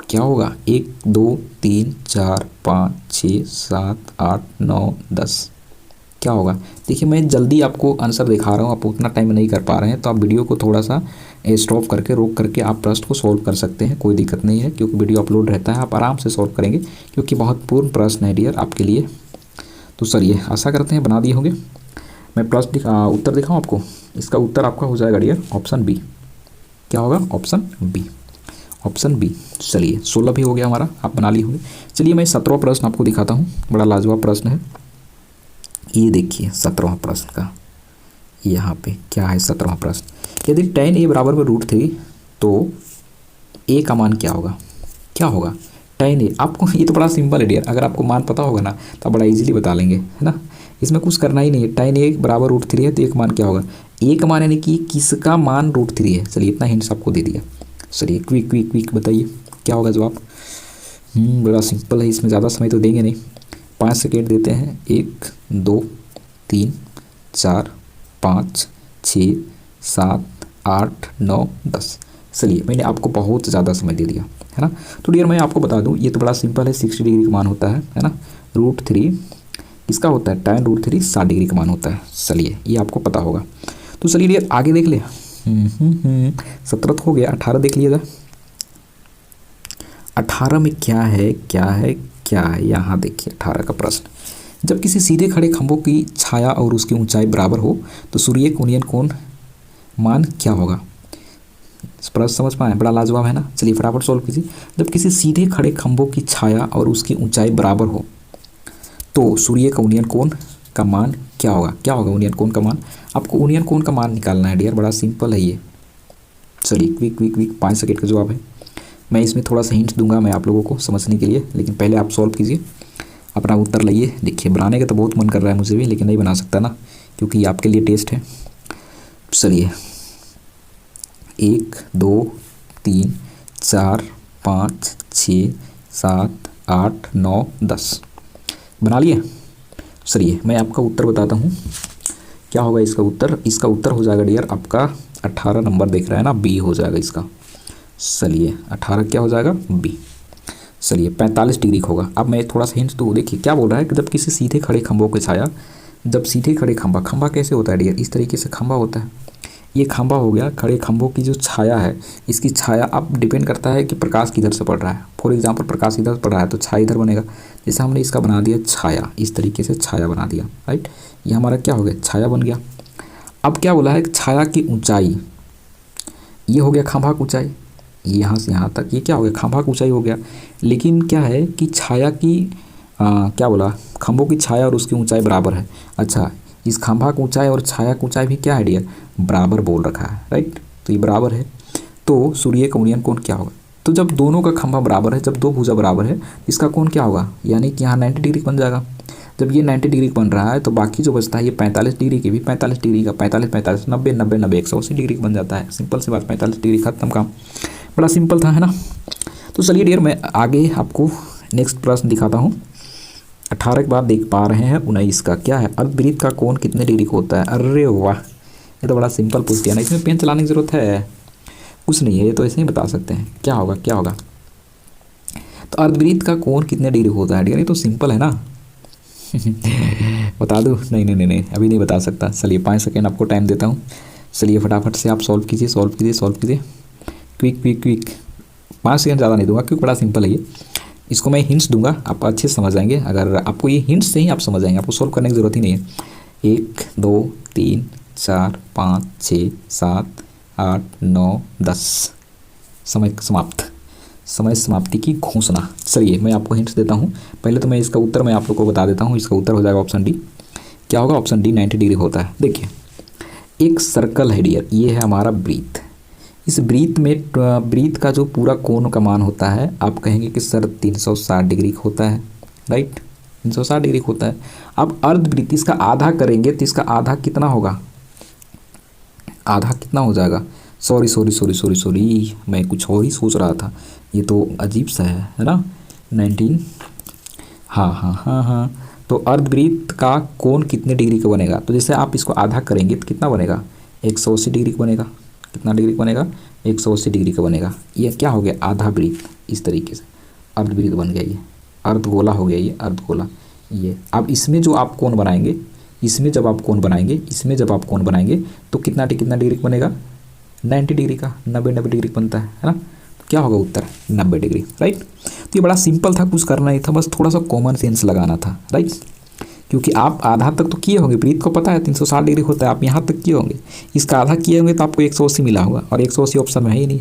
क्या होगा। 1 2 3 4 5 6 7 8 9 10 क्या होगा। देखिए मैं जल्दी आपको आंसर दिखा रहा हूँ, आप उतना टाइम नहीं कर पा रहे हैं, तो आप वीडियो को थोड़ा सा स्टॉप करके रोक करके आप प्रश्न को सॉल्व कर सकते हैं, कोई दिक्कत नहीं है, क्योंकि वीडियो अपलोड रहता है, आप आराम से सॉल्व करेंगे, क्योंकि बहुत पूर्ण प्रश्न है डियर आपके लिए। तो चलिए आशा करते हैं बना दिए होंगे। मैं प्रश्न उत्तर दिखाऊँ आपको। इसका उत्तर आपका हो जाएगा डियर ऑप्शन बी। क्या होगा, ऑप्शन बी, ऑप्शन बी। चलिए 16 भी हो गया हमारा, आप बना लिए होंगे। चलिए मैं 17वां प्रश्न आपको दिखाता हूँ, बड़ा लाजवाब प्रश्न है। ये देखिए 17वां प्रश्न का, यहाँ पे क्या है 17वां प्रश्न। यदि tan a बराबर में √3 तो a का मान क्या होगा। क्या होगा tan a, आपको ये तो बड़ा सिंपल है डियर, अगर आपको मान पता होगा ना तो बड़ा इजीली बता लेंगे, है ना। इसमें कुछ करना ही नहीं है। tan a बराबर √3 है तो a का मान क्या होगा। a का मान यानी कि किसका मान √3 है। चलिए इतना हिंट्स आपको दे दिया। चलिए क्विक क्विक क्विक बताइए क्या होगा जवाब। बड़ा सिंपल है, इसमें ज़्यादा समय तो देंगे नहीं, 5 सेकेंड देते हैं। 1 2 3 4 5 6 7 8 9 10। चलिए मैंने आपको बहुत ज़्यादा समय दे दिया, है ना। तो डियर मैं आपको बता दूं, ये तो बड़ा सिंपल है, 60 डिग्री का मान होता है ना। √3 किसका होता है, tan √3 60 डिग्री का मान होता है। चलिए ये आपको पता होगा। तो चलिए डियर आगे देख ले। 17 हो गया, 18 देख लीजिएगा। 18 में क्या है, क्या है, क्या है, यहाँ देखिए 18 का प्रश्न। जब किसी सीधे खड़े खंभों की छाया और उसकी ऊंचाई बराबर हो तो सूर्य कुनियन कोण मान क्या होगा। प्रश्न समझ पाए, बड़ा लाजवाब है ना। चलिए फटाफट सॉल्व कीजिए। जब किसी सीधे खड़े खंभों की छाया और उसकी ऊंचाई बराबर हो तो सूर्य का उन्नयन कोण का मान क्या होगा। क्या होगा उन्नयन कोण का मान, आपको उन्नयन कोण का मान निकालना है डियर, बड़ा सिंपल है ये। चलिए क्विक क्विक क्विक 5 सेकेंड का जवाब है। मैं इसमें थोड़ा सा हिंट दूंगा मैं आप लोगों को समझने के लिए, लेकिन पहले आप सॉल्व कीजिए, अपना उत्तर लाइए। देखिए बनाने का तो बहुत मन कर रहा है मुझे भी, लेकिन नहीं बना सकता ना, क्योंकि आपके लिए टेस्ट है। चलिए 1 2 3 4 5 6 7 8 9 10 बना लिए। चलिए मैं आपका उत्तर बताता हूँ क्या होगा इसका उत्तर। इसका उत्तर हो जाएगा डियर आपका 18 नंबर देख रहा है ना, बी हो जाएगा इसका। चलिए 18 क्या हो जाएगा, बी। चलिए 45 डिग्री का होगा। अब मैं थोड़ा सा हिंट दूँ, देखिए क्या बोल रहा है कि जब किसी सीधे खड़े खंभों की छाया, जब सीधे खड़े खंभा कैसे होता है डियर, इस तरीके से खंभा होता है, ये खंभा हो गया। खड़े खंभों की जो छाया है, इसकी छाया अब डिपेंड करता है कि प्रकाश किधर से पड़ रहा है। फॉर एग्जांपल प्रकाश इधर पड़ रहा है तो छाया इधर बनेगा। जैसे हमने इसका बना दिया छाया, इस तरीके से छाया बना दिया, राइट। ये हमारा क्या हो गया, छाया बन गया। अब क्या बोला है, छाया की ऊंचाई, ये हो गया खंभा की ऊंचाई, यहाँ से यहाँ तक ये क्या हो गया, खंभा की ऊंचाई हो गया। लेकिन क्या है कि छाया की क्या बोला, खंभों की छाया और उसकी ऊंचाई बराबर है। अच्छा, इस खंभा की ऊंचाई और छाया की ऊंचाई भी क्या है डियर, बराबर बोल रखा है, राइट। तो ये बराबर है, तो सूर्य का उन्नयन कोण क्या होगा। तो जब दोनों का खंभा बराबर है, जब दो भुजा बराबर है, इसका कोण क्या होगा, यानी कि यहाँ 90 डिग्री बन जाएगा। जब ये 90 डिग्री बन रहा है तो बाकी जो बचता है ये 45 डिग्री की भी 45 डिग्री का 45 45 90 90 90 180 डिग्री बन जाता है। सिंपल सी बात, 45 डिग्री खत्म काम, बड़ा सिंपल था, है ना। तो चलिए डियर मैं आगे आपको नेक्स्ट प्रश्न दिखाता हूँ। 18 के बाद देख पा रहे हैं 19 का क्या है, अर्धवृत्त का कोण कितने डिग्री का होता है। अरे वाह, ये तो बड़ा सिंपल पूछ दिया ना, इसमें पेन चलाने की जरूरत है कुछ नहीं है, ये तो ऐसे ही बता सकते हैं। क्या होगा, क्या होगा, तो अर्धवृत्त का कोण कितने डिग्री होता है डियर, ये तो सिंपल है ना। बता दूँ, नहीं नहीं नहीं नहीं अभी नहीं बता सकता। चलिए 5 सेकेंड आपको टाइम देता हूँ। चलिए फटाफट से आप सॉल्व कीजिए, सॉल्व कीजिए, सॉल्व कीजिए, क्विक क्विक क्विक। 5 सेकेंड ज़्यादा नहीं दूंगा क्योंकि बड़ा सिंपल है ये। इसको मैं हिंट्स दूंगा, आप अच्छे से समझ जाएंगे। अगर आपको ये हिंट्स से ही आप समझ जाएंगे, आपको सॉल्व करने की ज़रूरत ही नहीं है। 1 2 3 4 5 6 7 8 9 10। समय समाप्त, समय समाप्ति की घोषणा। चलिए मैं आपको हिंट्स देता हूँ। पहले तो मैं इसका उत्तर मैं आप लोग को बता देता हूँ। इसका उत्तर हो जाएगा ऑप्शन डी। क्या होगा? ऑप्शन डी 90 डिग्री होता है। देखिए एक सर्कल है डियर, ये है हमारा ब्रीथ। इस ब्रीथ में ब्रीथ का जो पूरा कोण का मान होता है, आप कहेंगे कि सर 360 डिग्री होता है, राइट, 360 डिग्री होता है। अब अर्ध ब्रीथ इसका आधा करेंगे तो इसका आधा कितना होगा? आधा कितना हो जाएगा? सॉरी, मैं कुछ और ही सोच रहा था, ये तो अजीब सा है ना। 19, हाँ। तो अर्धवृत्त का कोण कितने डिग्री का बनेगा? तो जैसे आप इसको आधा करेंगे तो कितना बनेगा? 180 डिग्री का बनेगा। कितना डिग्री का बनेगा? 180 डिग्री का बनेगा। ये क्या हो गया? आधा वृत्त। इस तरीके से अर्धवृत्त बन गया, ये अर्धगोला हो गया, ये अर्धगोला। ये अब इसमें जो आप कोण बनाएंगे, इसमें जब आप कोण बनाएंगे तो कितना डिग्री का बनेगा? 90 डिग्री का, 90 डिग्री बनता है ना। तो क्या होगा उत्तर? 90 डिग्री, राइट। तो ये बड़ा सिंपल था, कुछ करना नहीं था, बस थोड़ा सा कॉमन सेंस लगाना था, राइट। क्योंकि आप आधा तक तो किए होंगे, ब्रीथ को पता है 360 डिग्री होता है, आप यहाँ तक किए होंगे। इसका आधा किए होंगे तो आपको 180 मिला होगा, और 180 ऑप्शन में है ही नहीं,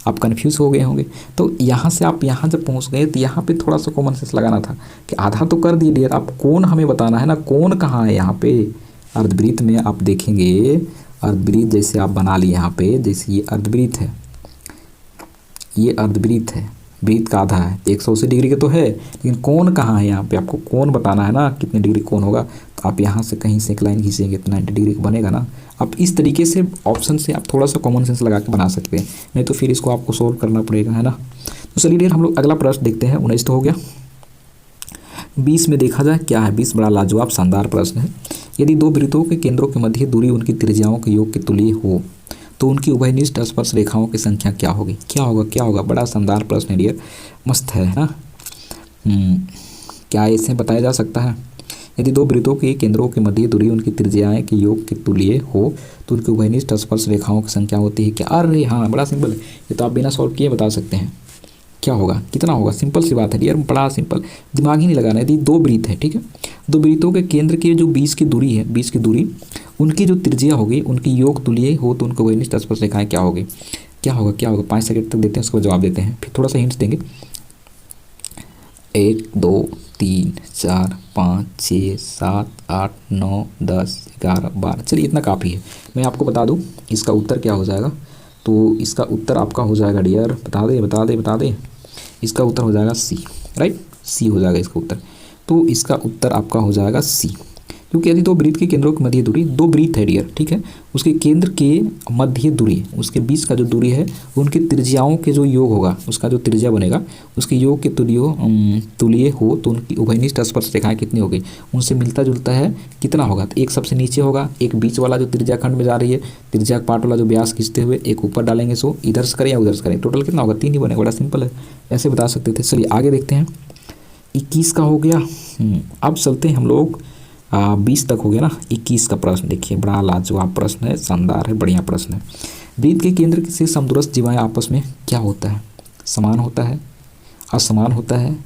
आप कन्फ्यूज़ हो गए होंगे। तो यहाँ से आप यहाँ जब पहुँच गए तो यहाँ पे थोड़ा सा कॉमन सेंस लगाना था कि आधा तो कर दिए डियर, आप कोण हमें बताना है ना, कोण कहाँ है यहाँ पे। अर्धवृत्त में आप देखेंगे, अर्धवृत्त जैसे आप बना लिए यहाँ पे, जैसे ये अर्धवृत्त है, ये अर्धवृत्त है, वृत्त का आधा है, 180 डिग्री के तो है, लेकिन कोण कहाँ है यहाँ पे, आपको कोण बताना है ना, कितने डिग्री कोण होगा। तो आप यहाँ से कहीं से एक लाइन खींचेंगे तो 90 डिग्री का बनेगा ना। आप इस तरीके से ऑप्शन से आप थोड़ा सा कॉमन सेंस लगा के बना सकते हैं, नहीं तो फिर इसको आपको सोल्व करना पड़ेगा, है ना। तो चलिए डियर हम लोग अगला प्रश्न देखते हैं। 19 तो हो गया, 20 में देखा जाए क्या है। 20 बड़ा लाजवाब शानदार प्रश्न है। यदि दो वृत्तों के केंद्रों के मध्य दूरी उनकी त्रिज्याओं के योग के तुल्य हो तो उनकी उभयनिष्ठ स्पर्श रेखाओं की संख्या क्या होगी? क्या होगा? बड़ा शानदार प्रश्न है डियर, मस्त है ना। क्या ऐसे बताया जा सकता है? यदि दो वृत्तों के केंद्रों के मध्य दूरी उनकी त्रिज्याएं के योग के तुल्य हो तो उनकी उभयनिष्ठ स्पर्श रेखाओं की संख्या होती है क्या? अरे हाँ, बड़ा सिंपल है ये तो, आप बिना सॉल्व किए बता सकते हैं। क्या होगा? कितना होगा? सिंपल सी बात है डियर, बड़ा सिंपल, दिमाग ही नहीं लगाना है। यदि दो वृत्त है, ठीक है, दो वृत्तों के केंद्र की जो बीच की दूरी है, बीच की दूरी, उनकी जो त्रिज्या होगी उनकी योग तुल्य हो तो उनको उभयनिष्ठ स्पर्श रेखाएं क्या होगी? क्या होगा? 5 सेकंड तक देते हैं, उसको जवाब देते हैं, फिर थोड़ा सा हिंट्स देंगे। 1 2 3 4 5 6 7 8 9 10 11 12। चलिए इतना काफ़ी है। मैं आपको बता दूं इसका उत्तर क्या हो जाएगा। तो इसका उत्तर आपका हो जाएगा डियर, बता दे। इसका उत्तर हो जाएगा सी, राइट, सी हो जाएगा इसका उत्तर। तो इसका उत्तर आपका हो जाएगा सी, क्योंकि यदि दो वृत्त के केंद्रों की मध्य दूरी, दो वृत्त है डियर, ठीक है, उसके केंद्र के मध्य दूरी, उसके बीच का जो दूरी है, उनकी त्रिज्याओं के जो योग होगा, उसका जो त्रिज्या बनेगा उसके योग के तुल्य हो तो उनकी उभयनिष्ठ स्पर्श रेखाएं कितनी होगी? उनसे मिलता जुलता है कितना होगा? तो एक सबसे नीचे होगा, एक बीच वाला जो त्रिज्या खंड में जा रही है, त्रिज्या पार्ट वाला जो व्यास खींचते हुए एक ऊपर डालेंगे, सो इधर से करें या उधर से करें, टोटल कितना होगा? 3 ही बनेगा। बड़ा सिंपल है, ऐसे बता सकते थे। चलिए आगे देखते हैं। 21 का हो गया। अब चलते हैं हम लोग 20 तक हो गया ना। 21 का प्रश्न देखिए, बड़ा लाजवाब प्रश्न है, शानदार है, बढ़िया प्रश्न है। वृत्त के केंद्र से समदूरस्थ जीवाएं आपस में क्या होता है? समान होता है, असमान होता है,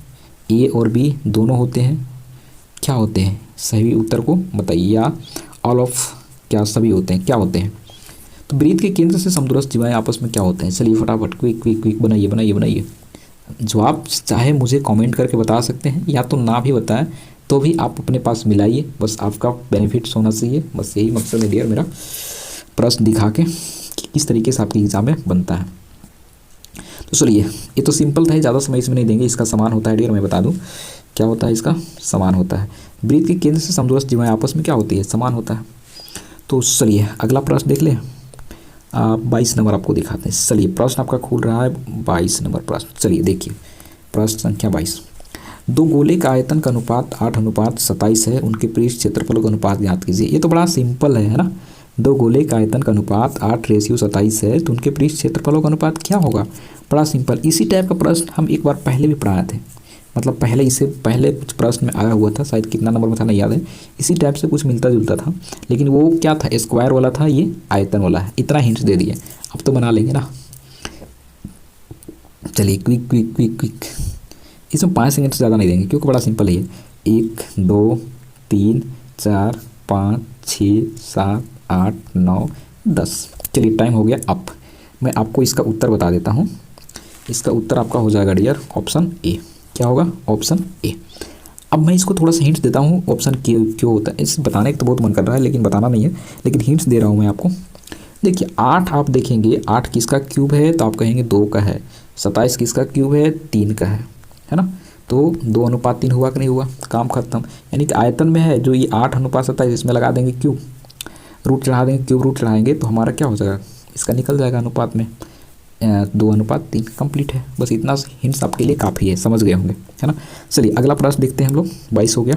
ए और बी दोनों होते हैं, क्या होते हैं? सही उत्तर को बताइए, या ऑल ऑफ, क्या सभी होते हैं, क्या होते हैं? तो वृत्त के केंद्र से समदूरस्थ जीवाएं आपस में क्या होते हैं? चलिए फटाफट क्विक बनाइए। जवाब चाहे मुझे कमेंट करके बता सकते हैं, या तो ना भी बताएं तो भी आप अपने पास मिलाइए, बस आपका बेनिफिट्स होना चाहिए, बस यही मकसद है डियर मेरा, प्रश्न दिखा के कि किस तरीके से आपकी एग्जाम में बनता है। तो चलिए ये तो सिंपल था, ज़्यादा समय इसमें नहीं देंगे। इसका समान होता है डियर, मैं बता दूं क्या होता है, इसका समान होता है। वृत्त के केंद्र से समदूरस्थ जीवाएं आपस में क्या होती है? समान होता है। तो चलिए अगला प्रश्न देख लें। 22 नंबर आपको दिखाते हैं। चलिए प्रश्न आपका खुल रहा है 22 नंबर प्रश्न। चलिए देखिए प्रश्न संख्या 22। दो गोले का आयतन का अनुपात 8:27 है, उनके पृष्ठ क्षेत्रफल का अनुपात ज्ञात कीजिए। ये तो बड़ा सिंपल है ना। दो गोले का आयतन का अनुपात 8:27 है तो उनके पृष्ठ क्षेत्रफलों का अनुपात क्या होगा? बड़ा सिंपल। इसी टाइप का प्रश्न हम एक बार पहले भी पढ़ाए थे, मतलब पहले इससे पहले कुछ प्रश्न में आया हुआ था, शायद कितना नंबर में था नहीं याद है। इसी टाइप से कुछ मिलता जुलता था, लेकिन वो क्या था? स्क्वायर वाला था, ये आयतन वाला है। इतना हिंट्स दे दिए, अब तो बना लेंगे ना। चलिए क्विक। इसमें 5 सेकंड से ज़्यादा नहीं देंगे क्योंकि बड़ा सिंपल है। 1 2 3 4 5 6 7 8 9 10। चलिए टाइम हो गया अप। मैं आपको इसका उत्तर बता देता हूँ। इसका उत्तर आपका हो जाएगा डियर ऑप्शन ए। क्या होगा? Option A. अब मैं इसको थोड़ा सा हिंट्स देता हूँ ऑप्शन क्यों होता है। इस बताने का तो बहुत मन कर रहा है लेकिन बताना नहीं है, लेकिन हिंट्स दे रहा हूँ मैं आपको। देखिए 8 आप देखेंगे, 8 किसका क्यूब है तो आप कहेंगे 2 का है। 27 किसका क्यूब है? 3 का है ना। तो 2:3 हुआ कि नहीं हुआ? काम खत्म। यानी कि आयतन में है जो ये 8:27, इसमें लगा देंगे क्यूब, रूट चढ़ा देंगे, क्यूब रूट चढ़ाएंगे तो हमारा क्या हो जाएगा? इसका निकल जाएगा अनुपात में 2:3 कंप्लीट है। बस इतना हिंट्स आपके लिए काफ़ी है, समझ गए होंगे, है ना। चलिए अगला प्रश्न देखते हैं हम लोग। 22 हो गया।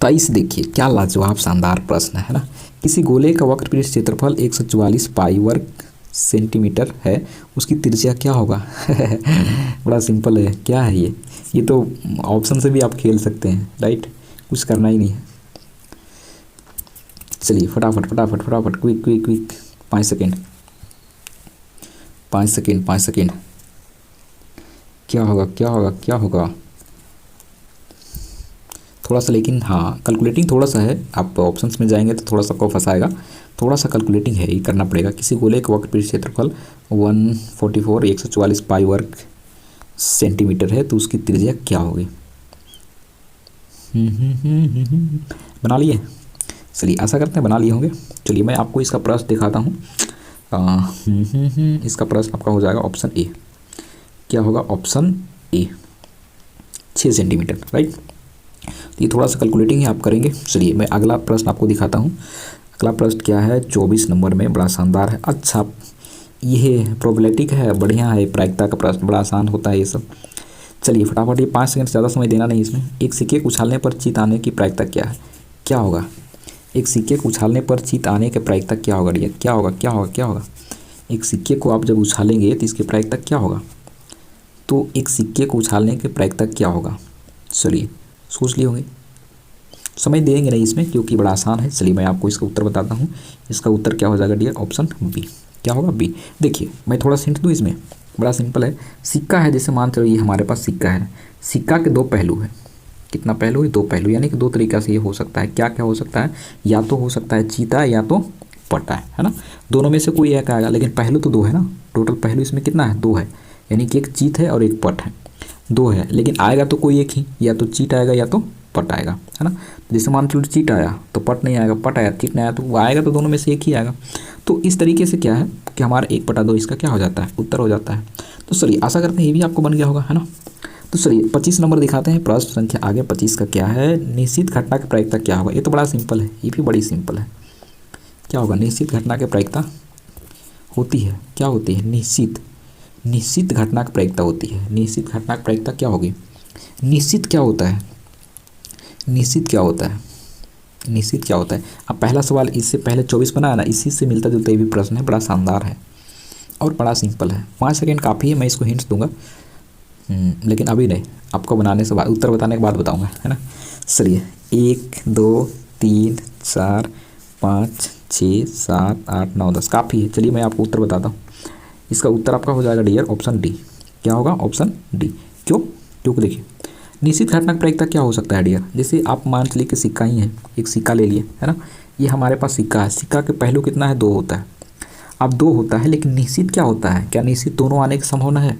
23 देखिए, क्या लाजवाब शानदार प्रश्न है ना। किसी गोले का वक्र पृष्ठ क्षेत्रफल 144 पाई वर्ग सेंटीमीटर है, उसकी त्रिज्या क्या होगा? बड़ा सिंपल है, क्या है ये तो ऑप्शन से भी आप खेल सकते हैं, राइट। कुछ करना ही नहीं है। चलिए फटाफट फटाफट फटाफट, quick quick quick. 5 second 5 second 5 second. क्या होगा क्या होगा क्या होगा? थोड़ा सा, लेकिन हाँ कैलकुलेटिंग थोड़ा सा है। आप ऑप्शंस में जाएंगे तो थोड़ा सा को फंसाएगा, थोड़ा सा कैलकुलेटिंग है, ये करना पड़ेगा। किसी गोले का वक्र पृष्ठ क्षेत्रफल 144 पाई वर्ग सेंटीमीटर है तो उसकी त्रिज्या क्या होगी? बना लिए? चलिए आशा करते हैं बना लिए होंगे। चलिए मैं आपको इसका प्रश्न दिखाता हूँ। इसका प्रश्न आपका हो जाएगा ऑप्शन ए। क्या होगा? Option A 6 centimetre, right. तो ये थोड़ा सा कैलकुलेटिंग है, आप करेंगे। चलिए मैं अगला प्रश्न आपको दिखाता हूँ। अगला प्रश्न क्या है? 24 नंबर में, बड़ा शानदार है। अच्छा ये प्रोबेबिलिटी का है, बढ़िया है। प्रायिकता का प्रश्न बड़ा आसान होता है ये सब। चलिए फटाफट, ये 5 सेकंड से ज़्यादा समय देना नहीं इसमें। एक सिक्के को उछालने पर जीत आने की प्रायिकता क्या है? क्या होगा? एक सिक्के को उछालने पर जीत आने की प्रायिकता क्या होगा डियर? क्या होगा क्या होगा क्या होगा? एक सिक्के को आप जब उछालेंगे तो इसकी प्रायिकता क्या होगा? तो एक सिक्के को उछालने की प्रायिकता क्या होगा? चलिए सोच लिए होंगे, समय देंगे नहीं इसमें क्योंकि बड़ा आसान है। चलिए मैं आपको इसका उत्तर बताता हूँ। इसका उत्तर क्या हो जाएगा डियर? Option B. क्या होगा? बी। देखिए मैं थोड़ा सा हिंट दूँ इसमें, बड़ा सिंपल है। सिक्का है, जैसे मान चलो ये हमारे पास सिक्का है। सिक्का के 2 पहलू है। कितना पहलू है? 2 पहलू, यानी कि 2 तरीक़ा से ये हो सकता है। क्या क्या हो सकता है? या तो हो सकता है चीता या तो पटा, है ना। दोनों में से कोई एक आएगा, लेकिन पहलू तो 2 है ना। टोटल पहलू इसमें कितना है? 2 है, यानी कि एक चीत है और एक पट है। 2 है, लेकिन आएगा तो कोई एक ही, या तो चीट आएगा या तो पट आएगा, है ना। जैसे मान चलो चीट आया तो पट नहीं आएगा, पट आया चीट नहीं आया, तो वो आएगा तो दोनों में से एक ही आएगा। तो इस तरीके से क्या है कि हमारा 1/2 इसका क्या हो जाता है? उत्तर हो जाता है। तो चलिए आशा करते हैं ये भी आपको बन गया होगा, है ना। तो चलिए 25 नंबर दिखाते हैं। प्रश्न संख्या आगे 25 का क्या है? निश्चित घटना की प्रायिकता क्या होगा? ये तो बड़ा सिंपल है, ये भी बड़ी सिंपल है। क्या होगा? निश्चित घटना की प्रायिकता होती है, क्या होती है? निश्चित घटना की प्रायिकता होती है। निश्चित घटना की प्रायिकता क्या होगी? निश्चित क्या होता है? निश्चित क्या होता है? निश्चित क्या होता है? अब पहला सवाल इससे पहले 24 बनाया ना, इसी से मिलता जुलता ये भी प्रश्न है, बड़ा शानदार है और बड़ा सिंपल है। 5 सेकेंड काफ़ी है, मैं इसको हिंट्स दूंगा लेकिन अभी नहीं, आपको बनाने से बाद, उत्तर बताने के बाद बताऊंगा, है ना। चलिए 1 2 3 4 5 6 7 8 9 10 काफ़ी है। चलिए मैं आपको उत्तर बताता हूँ। इसका उत्तर आपका हो जाएगा डियर ऑप्शन डी। क्या होगा? Option D. क्यों? क्योंकि देखिए निश्चित घटना की प्रायिकता क्या हो सकता है डियर? जैसे आप मान चलिए कि सिक्का ही है, एक सिक्का ले लिए, है ना। ये हमारे पास सिक्का है, सिक्का के पहलू कितना है? 2 होता है। अब 2 होता है, लेकिन निश्चित क्या होता है? क्या निश्चित दोनों आने की संभावना है?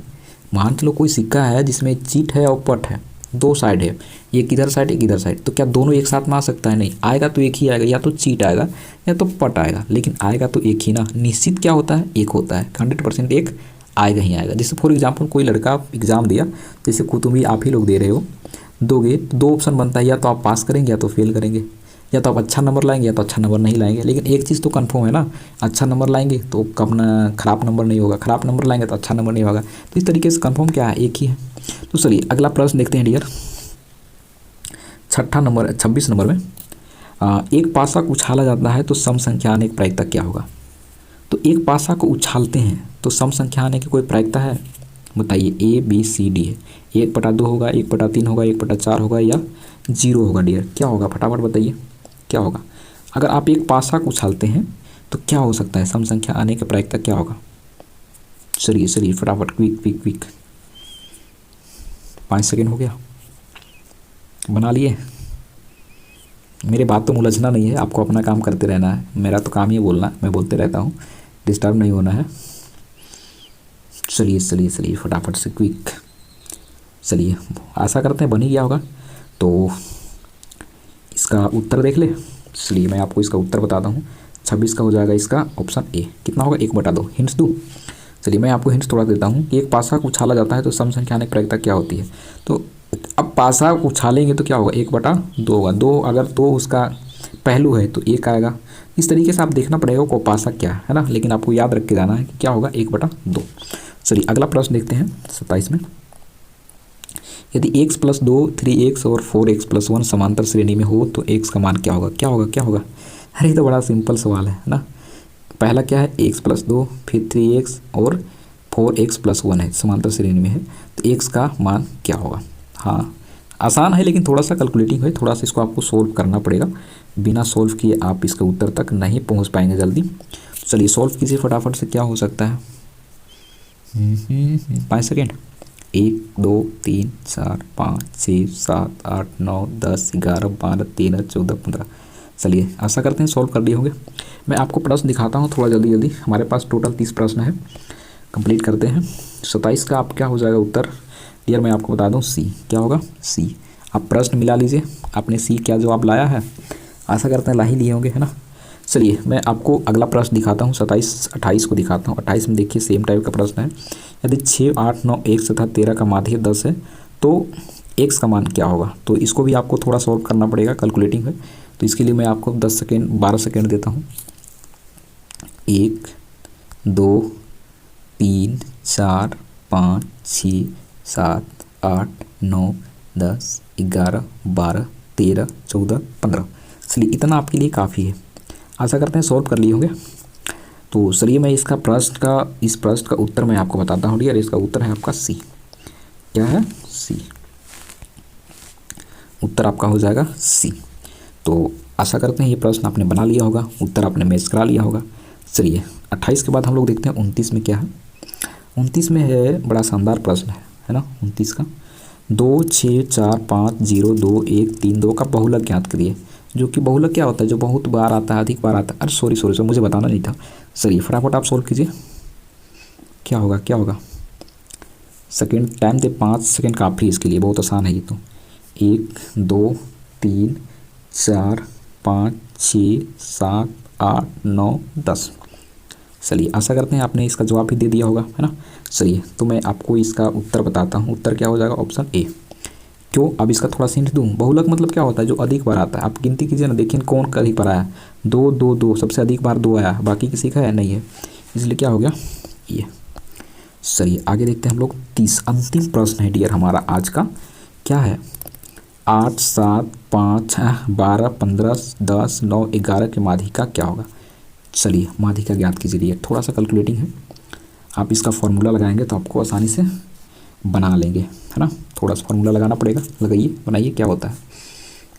मान चलो कोई सिक्का है जिसमें चीट है और पट है, 2 साइड है, एक इधर साइड एक इधर साइड, तो क्या दोनों एक साथ में आ सकता है? नहीं, आएगा तो एक ही आएगा, या तो चीट आएगा या तो पट आएगा, लेकिन आएगा तो एक ही ना। निश्चित क्या होता है? एक होता है, 100% एक आएगा ही आएगा। जैसे फॉर एग्जाम्पल कोई लड़का एग्ज़ाम दिया, जैसे तुम भी आप ही लोग दे रहे हो, दोगे तो 2 ऑप्शन बनता है, या तो आप पास करेंगे या तो फेल करेंगे, या तो आप अच्छा नंबर लाएंगे या तो अच्छा नंबर नहीं लाएंगे। लेकिन एक चीज़ तो कंफर्म है ना, अच्छा नंबर लाएंगे तो कब ना खराब नंबर नहीं होगा, खराब नंबर लाएंगे तो अच्छा नंबर नहीं होगा। तो इस तरीके से कंफर्म क्या है? एक ही है। तो चलिए अगला प्रश्न देखते हैं डियर। 26 नंबर में एक पासा को उछाला जाता है तो सम संख्या आने की प्रायिकता क्या होगा? तो एक पासा को उछालते हैं तो सम संख्या आने की कोई प्रायिकता है? बताइए। A B C D है, 1/2 होगा, 1/3 होगा, 1/4 होगा या 0 होगा डियर? क्या होगा? फटाफट बताइए क्या होगा? अगर आप एक पासा को उछालते हैं तो क्या हो सकता है? सम संख्या आने की प्रायिकता क्या होगा? चलिए फटाफट, क्विक क्विक क्विक। 5 सेकेंड हो गया, बना लिए? मेरी बात तो उलझना नहीं है, आपको अपना काम करते रहना है। मेरा तो काम ही है बोलना, मैं बोलते रहता हूँ, डिस्टर्ब नहीं होना है। चलिए चलिए चलिए फटाफट से क्विक। चलिए आशा करते हैं बन ही गया होगा। तो इसका उत्तर देख ले। चलिए मैं आपको इसका उत्तर बताता हूँ। 26 का हो जाएगा इसका ऑप्शन ए। कितना होगा? 1/2। हिंट्स दूँ? चलिए मैं आपको हिंट्स थोड़ा देता हूँ कि एक पासा को उछाला जाता है तो सम संख्या आने की प्रायिकता क्या होती है। तो अब पासा उछालेंगे तो क्या होगा? 1/2 होगा। 2 अगर 2 उसका पहलू है तो 1 आएगा। इस तरीके से आप देखना पड़ेगा को पासा क्या है ना, लेकिन आपको याद रख के जाना है कि क्या होगा? 1/2। चलिए अगला प्रश्न देखते हैं 27 में। यदि x + 2 3x और 4x + 1 समांतर श्रेणी में हो तो x का मान क्या होगा? क्या होगा? क्या होगा? अरे ये तो बड़ा सिंपल सवाल है ना। पहला क्या है? x + 2, फिर 3x और 4x + 1 है, समांतर श्रेणी में है, तो x का मान क्या होगा? हाँ आसान है लेकिन थोड़ा सा कैलकुलेटिंग है, थोड़ा सा इसको आपको सोल्व करना पड़ेगा। बिना सोल्व किए आप इसके उत्तर तक नहीं पहुंच पाएंगे जल्दी। चलिए सोल्व कीजिए फटाफट से। क्या हो सकता है? 5 सेकेंड। 1 2 3 4 5 6 7 8 9 10 11 12 13 14 15। चलिए आशा करते हैं सॉल्व कर लिए होंगे। मैं आपको प्रश्न दिखाता हूँ थोड़ा जल्दी जल्दी। हमारे पास टोटल 30 प्रश्न है, कंप्लीट करते हैं। 27 का आप क्या हो जाएगा उत्तर? डियर मैं आपको बता दूँ सी। क्या होगा? सी। आप प्रश्न मिला लीजिए, आपने सी क्या जवाब लाया है, आशा करते हैं ला ही लिए होंगे, है ना। चलिए मैं आपको अगला प्रश्न दिखाता हूँ 27 28 को दिखाता हूँ। 28 में देखिए सेम टाइप का प्रश्न है। यदि 6 8 9 1 तथा 13 का माध्य 10 है तो x का मान क्या होगा? तो इसको भी आपको थोड़ा सॉल्व करना पड़ेगा, कैलकुलेटिंग है। तो इसके लिए मैं आपको 10 सेकेंड 12 सेकेंड देता हूँ। 1 2 3 4 5 6 7 8 9 10 11 12 13 14 15। चलिए इतना आपके लिए काफ़ी है, आशा करते हैं सॉल्व कर लिए होंगे। तो चलिए मैं इस प्रश्न का उत्तर मैं आपको बताता हूँ डियर। इसका उत्तर है आपका सी। क्या है? सी। उत्तर आपका हो जाएगा सी। तो आशा करते हैं ये प्रश्न आपने बना लिया होगा, उत्तर आपने मैच करा लिया होगा। चलिए 28 के बाद हम लोग देखते हैं 29 में क्या है। 29 में है बड़ा शानदार प्रश्न है ना। 29 का 2 6 4 5 0 2 1 3 2 का बहुलक ज्ञात करिए। जो कि बहुलक क्या होता है? जो बहुत बार आता है, अधिक बार आता है। अरे सॉरी मुझे बताना नहीं था। चलिए फटाफट आप सोल्व कीजिए। क्या होगा? क्या होगा? सेकेंड टाइम दे 5 सेकेंड काफ़ी इसके लिए, बहुत आसान है ये तो। 1 2 3 4 5 6 7 8 9 10। चलिए आशा करते हैं आपने इसका जवाब भी दे दिया होगा, है ना। चलिए तो मैं आपको इसका उत्तर बताता हूँ। उत्तर क्या हो जाएगा? Option A. क्यों? अब इसका थोड़ा सा हिंट दूँ। बहुलक मतलब क्या होता है? जो अधिक बार आता है। आप गिनती कीजिए ना, देखिए कौन का अधिक बार आया? 2 2 2 सबसे अधिक बार 2 आया, बाकी किसी का है नहीं है, इसलिए क्या हो गया? ये। चलिए आगे देखते हैं हम लोग। 30 अंतिम प्रश्न है डियर हमारा आज का। क्या है? 8 7 5 12 15 10 9 11 के माध्यिका क्या होगा? चलिए माध्यिका ज्ञात कीजिए डियर। थोड़ा सा कैलकुलेटिंग है, आप इसका फॉर्मूला लगाएंगे तो आपको आसानी से बना लेंगे, है ना। थोड़ा सा फॉर्मूला लगाना पड़ेगा, लगाइए बनाइए क्या होता है।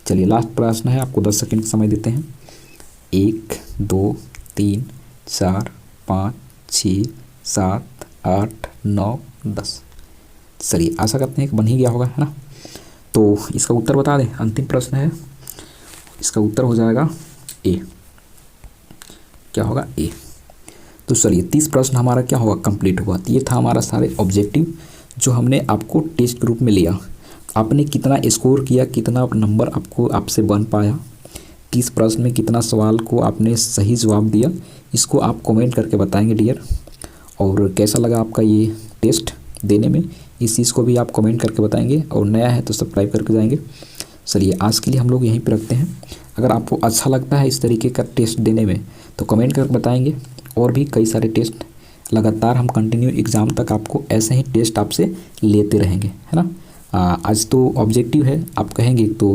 चलिए लास्ट प्रश्न है, आपको 10 सेकेंड का समय देते हैं। 1 2 3 4 5 6 7 8 9 10। चलिए आशा करते हैं कि बन ही गया होगा, है ना। तो इसका उत्तर बता दें, अंतिम प्रश्न है, इसका उत्तर हो जाएगा ए। क्या होगा? ए। तो चलिए 30 प्रश्न हमारा क्या होगा? कंप्लीट हुआ। ये था हमारा सारे ऑब्जेक्टिव जो हमने आपको टेस्ट के रूप में लिया। आपने कितना स्कोर किया, कितना नंबर आपको आपसे बन पाया, 30 प्रश्न में कितना सवाल को आपने सही जवाब दिया, इसको आप कमेंट करके बताएंगे डियर। और कैसा लगा आपका ये टेस्ट देने में, इस चीज़ को भी आप कमेंट करके बताएंगे। और नया है तो सब्सक्राइब करके जाएंगे। चलिए आज के लिए हम लोग यहीं पर रखते हैं। अगर आपको अच्छा लगता है इस तरीके का टेस्ट देने में तो कमेंट करके बताएंगे। और भी कई सारे टेस्ट लगातार हम कंटिन्यू एग्ज़ाम तक आपको ऐसे ही टेस्ट आपसे लेते रहेंगे, है ना। आज तो ऑब्जेक्टिव है, आप कहेंगे तो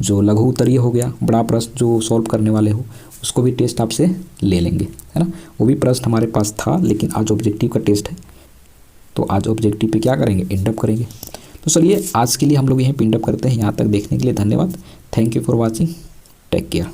जो लघु उत्तरीय हो गया, बड़ा प्रश्न जो सॉल्व करने वाले हो, उसको भी टेस्ट आपसे ले लेंगे, है ना। वो भी प्रश्न हमारे पास था, लेकिन आज ऑब्जेक्टिव का टेस्ट है तो आज ऑब्जेक्टिव पे क्या करेंगे? एंड अप करेंगे। तो चलिए आज के लिए हम लोग यहीं पे एंड अप करते हैं। यहाँ तक देखने के लिए धन्यवाद। Thank you for watching. Take care.